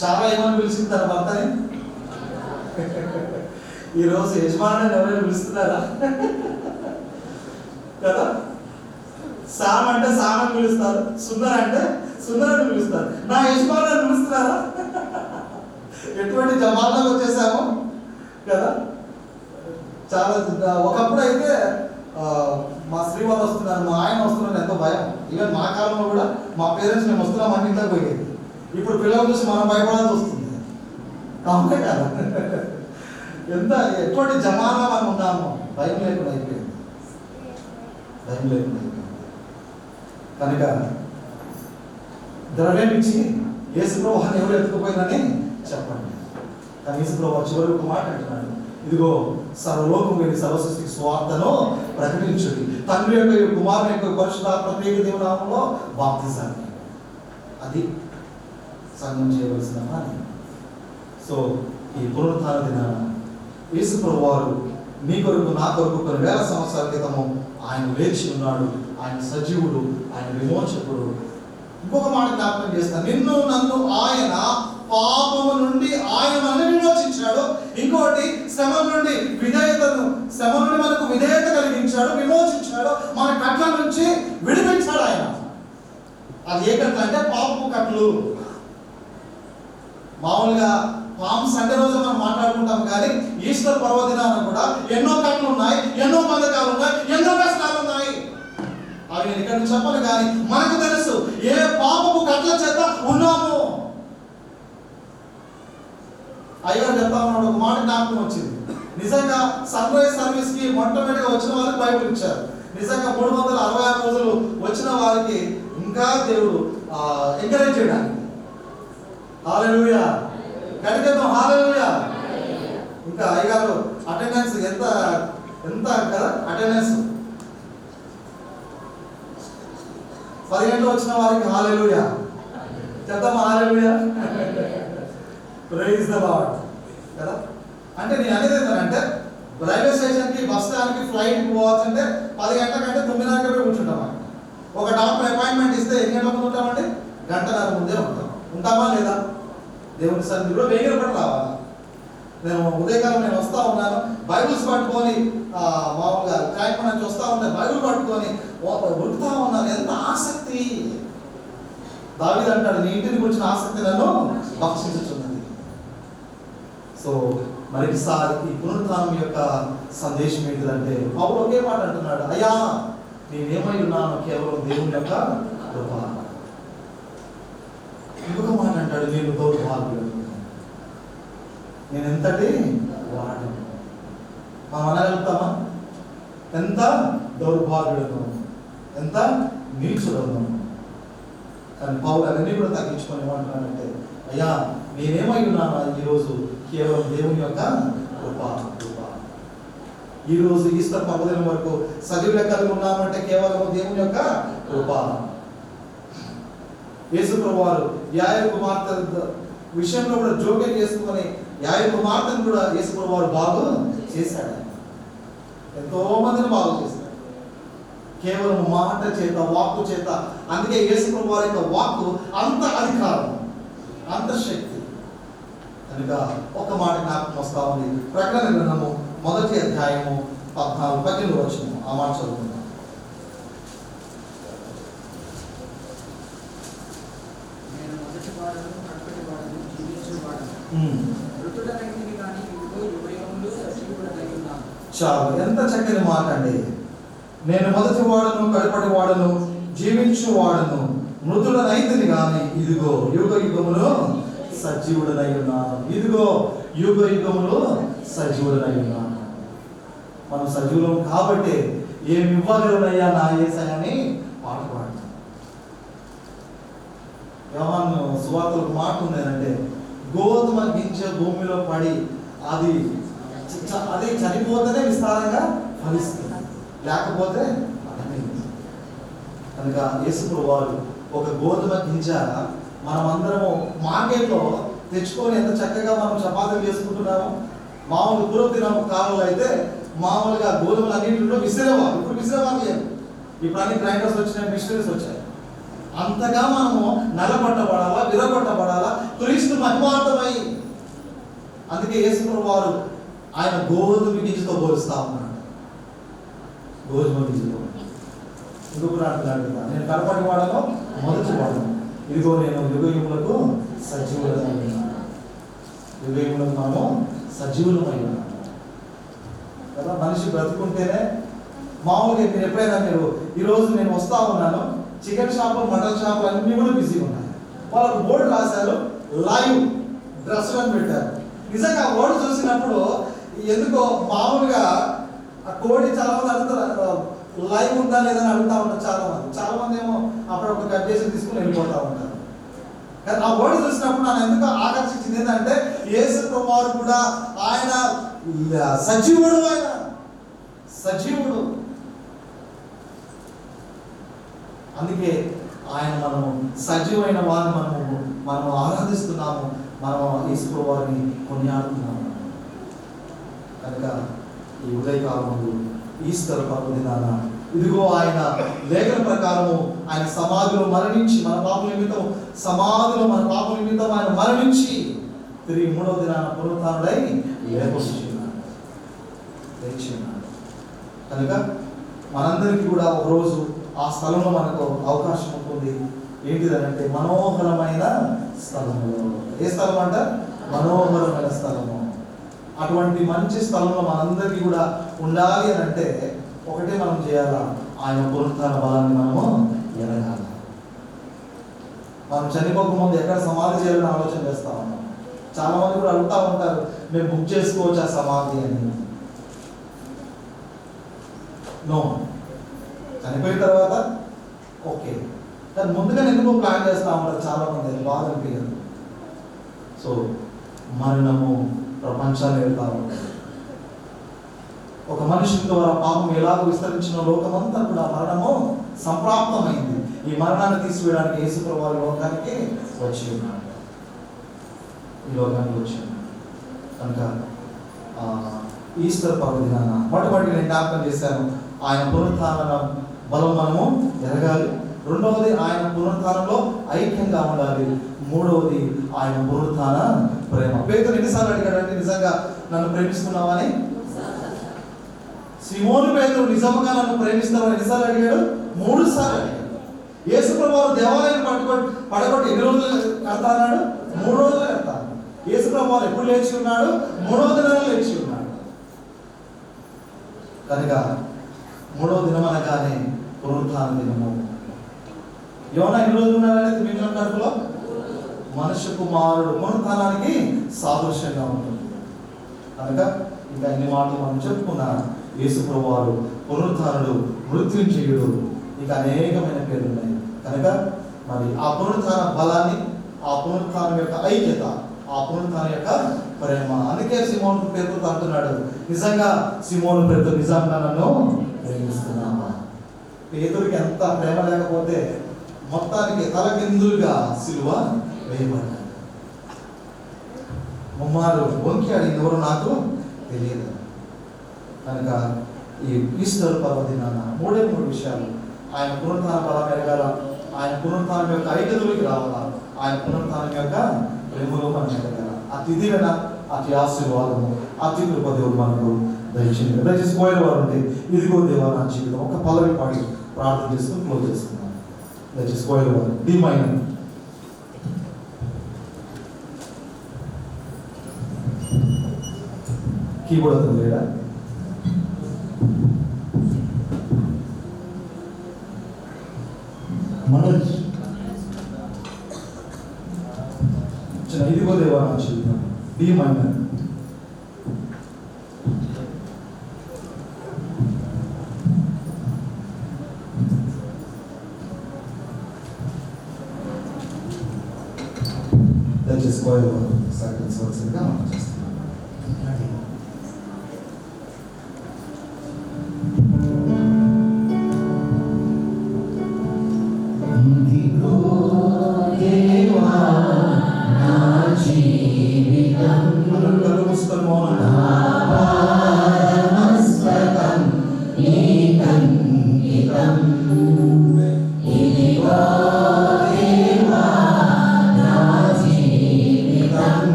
చాలా ఏమని పిలిచింది తన భర్తని. ఈరోజు యజమాని ఎవరైనా పిలుస్తున్నారా కదా. సామ్ అంటే సామని పిలుస్తారు, సుందర అంటే సుందరని పిలుస్తారు. నా యజమాని పిలుస్తున్నారా? ఎటువంటి జమాలకు వచ్చేసాము కదా. చాలా ఒకప్పుడు అయితే మా స్త్రీ వాళ్ళు వస్తున్నారు, మా ఆయన వస్తున్నారు, ఎంతో భయం. ఈవెన్ మా కాలంలో కూడా మా పేరెంట్స్ మేము వస్తున్నాం అని ఇంట్లో పోయేది. ఇప్పుడు పిల్లలు చూసి మనం భయపడాల్సి వస్తుంది. అవునే కదా. ఎటువంటి జమానా మనం ఉన్నాము, భయం లేకుండా అయిపోయింది. కనుక ద్రవ్యం ఇచ్చి యేసు ప్రభువుని ఎవరు ఎత్తుకుపోయిందని చెప్పండి. కానీ యేసు ప్రభువు చివరి ఒక మాట అంటున్నాడు, ఇదిగో సర్వలోకం వెళ్ళి సర్వసృష్టికి స్వార్థను ప్రకటించుడి, తండ్రి యొక్క కుమారుని యొక్క పరిశుద్ధాత్మ త్రియేక దేవుని నామములో బాప్తిజాన్ని. అది సంఘం చేయవలసిన పని. సో ఈ పునరుత్థాన దినాన యేసు ప్రభువు వారు మీ కొరకు నా కొరకు కొన్ని వేల సంవత్సరాల క్రితము ఆయన లేచి ఉన్నాడు. ఆయన సజీవుడు, ఆయన విమోచకుడు. ఇంకొక మాట జ్ఞాపకం చేస్తాను, నిన్ను నన్ను ఆయన పాపము నుండి ఆయన మనల్ని విమోచించాడు. ఇంకోటి శ్రమ నుండి మనకు విధేయత కలిగించాడు, విమోచించాడు, మన కట్ల నుంచి విడిపించాడు ఆయన. అది ఏ కట్లు అంటే పాపపు కట్లు. మామూలుగా పామ్ సండే రోజు మనం మాట్లాడుకుంటాం, కానీ ఈస్టర్ పర్వదినాన కూడా ఎన్నో కట్లు ఉన్నాయి, ఎన్నో బంధకాలు ఉన్నాయి, ఎన్నో కష్టాలు ఉన్నాయి. అవి నేను ఇక్కడ నుంచి చెప్పను, కానీ మనకు తెలుసు ఏ పాపపు కట్ల చేత ఉన్నాము. అయ్యారు చెప్తా ఉన్నాడు, ఒక మాట జ్ఞాపకం వచ్చింది. నిజంగా సన్ రైజ్ సర్వీస్ కి మొట్టమొదటిగా వచ్చిన వారికి బైబిల్ ఇచ్చారు. నిజంగా 366 రోజులు వచ్చిన వారికి ఇంకా దేవుడు ఎంకరేజ్ చేయడానికి హల్లెలూయా. గట్టిగా హల్లెలూయా. ఇంకా అయ్యగారు అటెండెన్స్ ఎంత ఎంత కదా అటెండెన్స్ 10 గంటలు వచ్చిన వారికి హల్లెలూయా చెప్తామా? హల్లెలూయా. ప్రైజ్ ద లార్డ్ కదా. అంటే నేను అనేది ఏంటంటే రైల్వే స్టేషన్కి బస్ స్టాండ్కి ఫ్లైట్కి పోవాల్సింటే 10 గంటల కంటే 9:30 పోయి కూర్చుంటాం. ఒక డాక్టర్ అపాయింట్మెంట్ ఇస్తే ఎన్ని గంటల ముందు ఉంటామండి? గంటన్నర ముందే ఉంటాం. ఉంటామా లేదా? దేవుని సన్నిధిలో వేగిన పడి రావాలి. నేను ఉదయకాలం నేను వస్తూ ఉన్నాను, బైబిల్స్ పట్టుకొని మామూలుగా ట్యాంక్ నుంచి వస్తూ ఉంటాను, బైబిల్ పట్టుకొని ఉడుకుతా ఉన్నాను. ఎంత ఆసక్తి! దావీదు అంటాడు, నీ ఇంటిని గురించిన ఆసక్తి నన్ను భక్షించుచున్నది. సో మరిసారి ఈ పునరుత్థానం యొక్క సందేశం ఏంటిదంటే పౌలు ఒకే మాట అంటున్నాడు, అయ్యా నేనేమై ఉన్నాను కేవలం దేవుని యొక్క కృప. ఇంకొక మాట అంటాడు, నేను దౌర్భాగ్యుడు, నేను ఎంతటి వాడు. మనం అనగలుగుతామా? ఎంత దౌర్భాగ్యుడను, ఎంత నీచుడను. కానీ పౌలు అవన్నీ కూడా తగ్గించుకొని ఏమంటున్నాడంటే, అయ్యా నేనేమై ఉన్నాను ఈరోజు కేవలం దేవుని యొక్క కృప. ఈరోజు ఈస్టర్ పర్వదినం వరకు సజీవుల కలిగి ఉన్నామంటే కేవలం దేవుని యొక్క కృప. యేసు ప్రభువారు యాయరు కుమార్తె విషయంలో కూడా జోక్యం చేసుకుని యాయరు కుమార్తెను కూడా యేసు ప్రభువారు బాగు చేశాడు. ఎంతో మందిని బాగు చేశాడు కేవలం మాట చేత, వాక్కు చేత. అందుకే యేసు ప్రభువారి యొక్క వాక్కు అంత అధికారం, అంత శక్తి. కనుక ఒక మాట జ్ఞాపకం వస్తా ఉంది. ప్రకటన గ్రంథము 1వ అధ్యాయము 14-18 వచనం. ఆ మాట చదువుకుందాం. చాలు, ఎంత చక్కని మాట అండి. నేను మొదటి వాడను, కడపటి వాడను, జీవించు వాడను, మృతుడనైతిని గాని ఇదిగో యుగ యుగములో సజీవుడనై ఉన్నాను. ఇదిగో యుగ యుగములో సజీవుడనై ఉన్నాను. మనం సజీవులం కాబట్టి ఏమి ఇవ్వగలనయ్యా నా యేసయ్యని పాట పాడుతాం. యోహాను సువార్తలో మాట ఉందేనంటే, గోధుమ గింజ భూమిలో పడి అది చనిపోతేనే విస్తారంగా ఫలిస్తుంది, లేకపోతే కనుక యేసు వారు ఒక గోధుమ గింజ మనమందరము మార్కెట్లో తెచ్చుకొని ఎంత చక్కగా మనం చపాతీలు చేసుకుంటున్నాము. మామూలు పూర్వదిన కాలంలో అయితే మామూలుగా గోధుమలు అన్నింటిలో విసిరేవారు. ఇప్పుడు విసిరేవారు లేదు, ఇప్పుడు అన్ని గ్రైండర్స్ వచ్చినాయి, మిషనరీస్ వచ్చాయి. అంతగా మనము నలగొట్టబడాలా, విరగొట్టబడాలా క్రీస్తు మహిమార్థమై. అందుకే యేసు వారు ఆయన గోధుమ గింజతో పోలుస్తా ఉన్నాడు. గోధుమ గింజతో ఇంకొక అంటున్నాడు, నేను కడపటి వాడను, మొదటి వాడను, ఇదిగో నేను యుగయుములకు సజీవులమై ఉన్నాను. యుగయుములకు మనము సజీవులమై ఉన్నాము కదా. మనిషి బ్రతుకుంటేనే మామూలుగా మీరు ఎప్పుడైనా ఈరోజు నేను వస్తా ఉన్నాను, చికెన్ షాపులు, మటన్ షాపులు అన్నీ కూడా బిజీగా ఉన్నాయి. వాళ్ళకు బోర్డు రాశారు, లైవ్ డ్రెస్ అని పెట్టారు. నిజంగా ఆ బోర్డు చూసినప్పుడు ఎందుకో మామూలుగా ఆ కోడి చాలా మంది అడుగుతారు, లైవ్ ఉందా లేదని అడుగుతా ఉంటారు చాలా మంది ఏమో అప్పుడప్పుడు కట్ చేసి తీసుకుని వెళ్ళిపోతూ ఉంటారు. కానీ ఆ బోర్డు చూసినప్పుడు నన్ను ఎందుకు ఆకర్షించింది ఏంటంటే, యేసు ప్రభువారు కూడా ఆయన సజీవుడు, ఆయన సజీవుడు. అందుకే ఆయన మనము సజీవమైన వారిని మనము ఆరాధిస్తున్నాము, మనం యేసు ప్రభువారిని కొనియాడుతున్నాము. కనుక ఈ ఉదయకాలము ఈస్టర్ పర్వదినాన ఇదిగో ఆయన లేఖన ప్రకారము ఆయన సమాధిలో మరణించి మన పాపల నిమిత్తం, సమాధిలో మన పాపల నిమిత్తం ఆయన మరణించి తిరిగి 3వ దినాన పునరుత్థానుడై లేచినాడు. కనుక మనందరికీ కూడా ఒకరోజు ఆ స్థలంలో మనకు అవకాశం ఉంటుంది. ఏంటిదనంటే మనోహరమైన స్థలము. ఏ స్థలం అంట? మనోహరమైన స్థలము. అటువంటి మంచి స్థలంలో మనందరికీ కూడా ఉండాలి అని అంటే ఒకటే మనం చేయాలా, ఆయన పునరుత్థాన బలాన్ని మనము ఎరగాలి. మనం చనిపోక ముందు ఎక్కడ సమాధి చేయాలని ఆలోచన చేస్తా ఉన్నాం. చాలా మంది కూడా అడుగుతూ ఉంటారు, మేము బుక్ చేసుకోవచ్చు ఆ సమాధి అని. నో, చనిపోయిన తర్వాత ఓకే, కానీ ముందుగా ఎందుకో ప్లాన్ చేస్తూ ఉంటారు చాలా మంది. బాగా అనిపించదు. సో మరణము ప్రపంచాన్ని వెళ్తా ఉంటుంది. ఒక మనిషి ద్వారా పాపం ఎలాగ విస్తరించిన లోకమంతా కూడా మరణము సంప్రాప్తమైంది. ఈ మరణాన్ని తీసివేయడానికి యేసుప్రభువు వారి లోకానికి వచ్చి ఉన్నాడు, ఈ లోకానికి వచ్చి ఉన్నాడు. కనుక ఈస్టర్ పర్వదినాన మొట్టమొదటి నేను జ్ఞాపకం చేశాను, ఆయన పునరుత్థాన బలం మనము ఎరగాలి. రెండవది ఆయన పునరుత్థానంలో ఐక్యంగా ఉండాలి. మూడవది ఆయన పునరుత్థాన ప్రేమ. పేతురు ఎన్నిసార్లు అడిగాడంటే నిజంగా నన్ను ప్రేమిస్తున్నావని? సిమోను పేతురు నిజంగా నన్ను ప్రేమిస్తావని ఎన్నిసార్లు అడిగాడు? 3 సార్లు అడిగాడు. యేసుప్రభువు వారు దేవాలయం పడగొట్టి ఎన్ని రోజులు కడతాడు? 3 రోజులు కడతాడు. యేసుప్రభువు వారు ఎప్పుడు లేచి ఉన్నాడు? 3వ దినాలు లేచి ఉన్నాడు. కనుక 3వ దినం అనగానే పునరుత్థాన దినము. యోనా ఎన్ని రోజులు ఉన్నాడంటే తిమింగల కడుపులో? మనుష్య కుమారుడు పునరుత్థానానికి సాదృశ్యంగా ఉంటుంది. కనుక ఇంకా ఇన్ని మాటలు మనం చెప్పుకున్నాం. యేసుప్రభువు వారు పునరుత్థానుడు, మృత్యుంజయుడు, ఇంకా అనేకమైన పేర్లు ఉన్నాయి. కనుక మరి ఆ పునరుత్థాన బలాన్ని, ఆ పునరుత్థానం యొక్క ఐక్యత, ఆ పునరుత్థానం యొక్క ప్రేమ. అందుకే సిమోను పేతురు అంటున్నాడు, నిజంగా సిమోను పేతురు నిజంగా నన్ను ప్రేమిస్తున్నావా? పేతురికి ఎంత ప్రేమ లేకపోతే మొత్తానికి తలకిందులుగా సిలువ వేయబడ్డాడు. ముమ్మారు వంకి అడిగింది, ఎవరు నాకు తెలియదు. కనుక ఈ ఈస్టర్ పర్వదినాన 3 విషయాలు. ఆయన పునరుత్థాన బలం ఎరగాల, ఆయన పునరుత్థానం యొక్క ఐక్యతలోకి రావాలా, ఆయన పునరుత్థానం యొక్క ప్రేమలో మనం ఎరగాల. అతి దీవెన, అతి ఆశీర్వాదము, అతి కృప దేవుడు మనకు దయచేయండి. దయచేసి పోయిన వారు ఉంటే ఇదిగో దేవా నా జీవితం ఒక పల్లవి పాడి ప్రార్థన చేసుకుని క్లోజ్ చేసుకున్నాను. దయచేసి పోయిన వారు డి మైనర్ కీబోర్డ్ అతను లేడా? మనోజ్ ఇదిగో దేవా నా జీవితం డి మైనర్. దయచేసి పోయేవారు సహకరించవలసిందిగా మనం చేస్తున్నాం.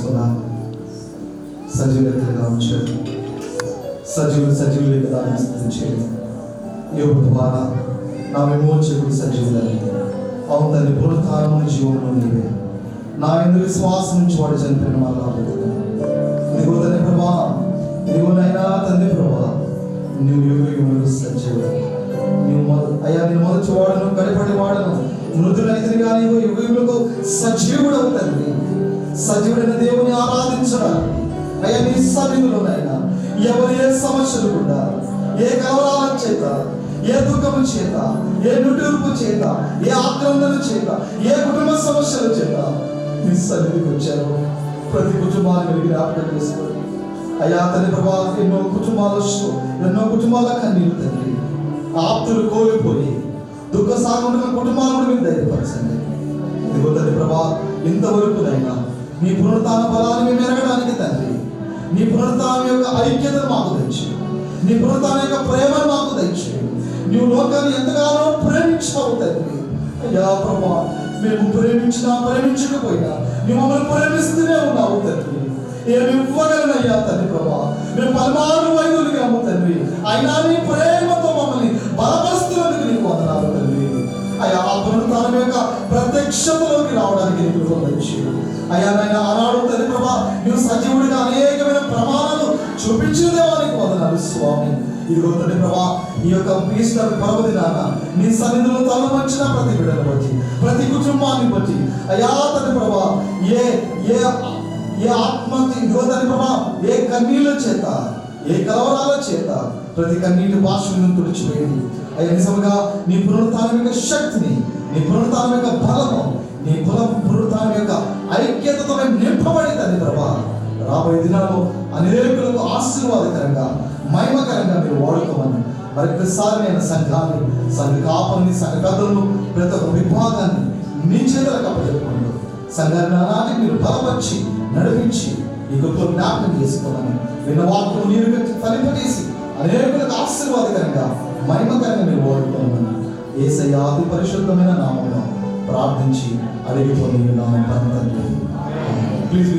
చేసుకున్నాను. సజీవులుగా ఉంచాడు. సజీవులు కదా స్థితించేది. యోబు ద్వారా నా విమోచకుడు సజీవులని. అవును తండ్రి, పునరుత్థానమును జీవమును నీవే. నా ఎందుకు విశ్వాసం నుంచి వాడు చనిపోయిన వాళ్ళు రాబోతున్నాను. ఇదిగో తండ్రి ప్రభా, ఇదిగోనైనా తండ్రి ప్రభా, నువ్వు యుగయుగములు సజీవుడు. అయ్యా నేను మొదటి వాడను, కడపటి వాడను, మృదులైతే కానీ యుగయుగములకు సజీవుడవు తండ్రి. సజీవుడైన దేవుని ఆరాధించడానికి అయ్యా నీ సన్నిధిలోనైనా ఎవరు ఏ సమస్యలు కూడా, ఏ కలవరాల చేత, ఏ దుఃఖము చేత, ఏ నుటూర్పు చేత, ఏ ఆక్రమణ చేత, ఏ కుటుంబ సమస్యల చేత నీ సన్నిధికి వచ్చారు. ప్రతి కుటుంబాన్ని జ్ఞాపకం చేసుకోండి అయ్యా తండ్రి ప్రభా. ఎన్నో కుటుంబాల కన్నీళ్ళు తండ్రి, ఆప్తులు కోల్పోయి దుఃఖ సాగుంటున్న కుటుంబాలను కూడా మీరు ధైర్యపరచండి. ఇదిగో తండ్రి ప్రభా, ఇంతవరకునైనా నీ పునరుత్థాన బలాన్ని మేము ఎరగడానికి తండ్రి, నీ పునరుత్థానం యొక్క ఐక్యతను మాకు తెచ్చు, నీ పునరుత్థానం యొక్క ప్రేమను మాకు తెచ్చు. నువ్వు లోకాన్ని ఎంతగానో ప్రేమించావు తండ్రి. అయ్యా ప్రభా, మేము ప్రేమించకపోయినా నువ్వు మమ్మల్ని ప్రేమిస్తూనే ఉన్నావు తండ్రి. ఏమి ఇవ్వగలనయ్యా తండ్రి ప్రభా, మేము పరమాణు వైద్యులుగా తండ్రి, అయినా నీ ప్రేమతో మమ్మల్ని బలపరుస్తున్నందుకు నీకు వందనాలు తండ్రి. అయ్యా ఆ పునరుత్థానం యొక్క ప్రత్యక్షతలోకి రావడానికి నీకు పొందొచ్చు. అయ్యా నాయన ఆనాడు తండ్రి ప్రభా, నువ్వు సజీవుడిగా అనేకమైన ప్రమాణాలు చూపించిన దేవానికి వందనాలు స్వామి. ఇదిగో తండ్రి ప్రభా, ఈ యొక్క ఈస్టర్ పర్వదినాన నీ సన్నిధిలో తలవంచిన ప్రతి బిడ్డను బట్టి, ప్రతి కుటుంబాన్ని బట్టి అయ్యా తండ్రి ప్రభా, ఏ ఆత్మహత్య ఇదిగో తండ్రి ప్రభా, ఏ కన్నీళ్ళ చేత, ఏ కలవరాల చేత ప్రతి కన్నీటి భాషను తుడిచిపోయింది అయ్యా. నిజంగా నీ పునరుత్థానం యొక్క శక్తిని, నీ పునరుత్థానం యొక్క బలము, నీ పునరుత్థానం యొక్క ఐక్యతతో నింపబడి తండ్రి ప్రభా, రాబోయే దినాల్లో అనేకులకు ఆశీర్వాదకరంగా, మహిమకరంగా మీరు వాడుకోమని మరొకసారి నేను సంఘాన్ని, సంఘ కాపల్ని, సంఘ పెద్దలను, ప్రతి ఒక్క విభాగాన్ని నీ చేతులకు అప్పచెప్పుకుంటూ సంఘాన్ని నానాటికి మీరు బలపరిచి నడిపించి ఈ గొప్ప జ్ఞాపకం చేసుకోవాలని విన్న వాక్యం నీరు ఫలింపజేసి అనేకులకు ఆశీర్వాదకరంగా, మహిమకరంగా మీరు వాడుకోమని యేసయ్య అతి పరిశుద్ధమైన నామంలో ప్రార్థించి అడిగిపోయి నామం తండ్రి. ప్లీజ్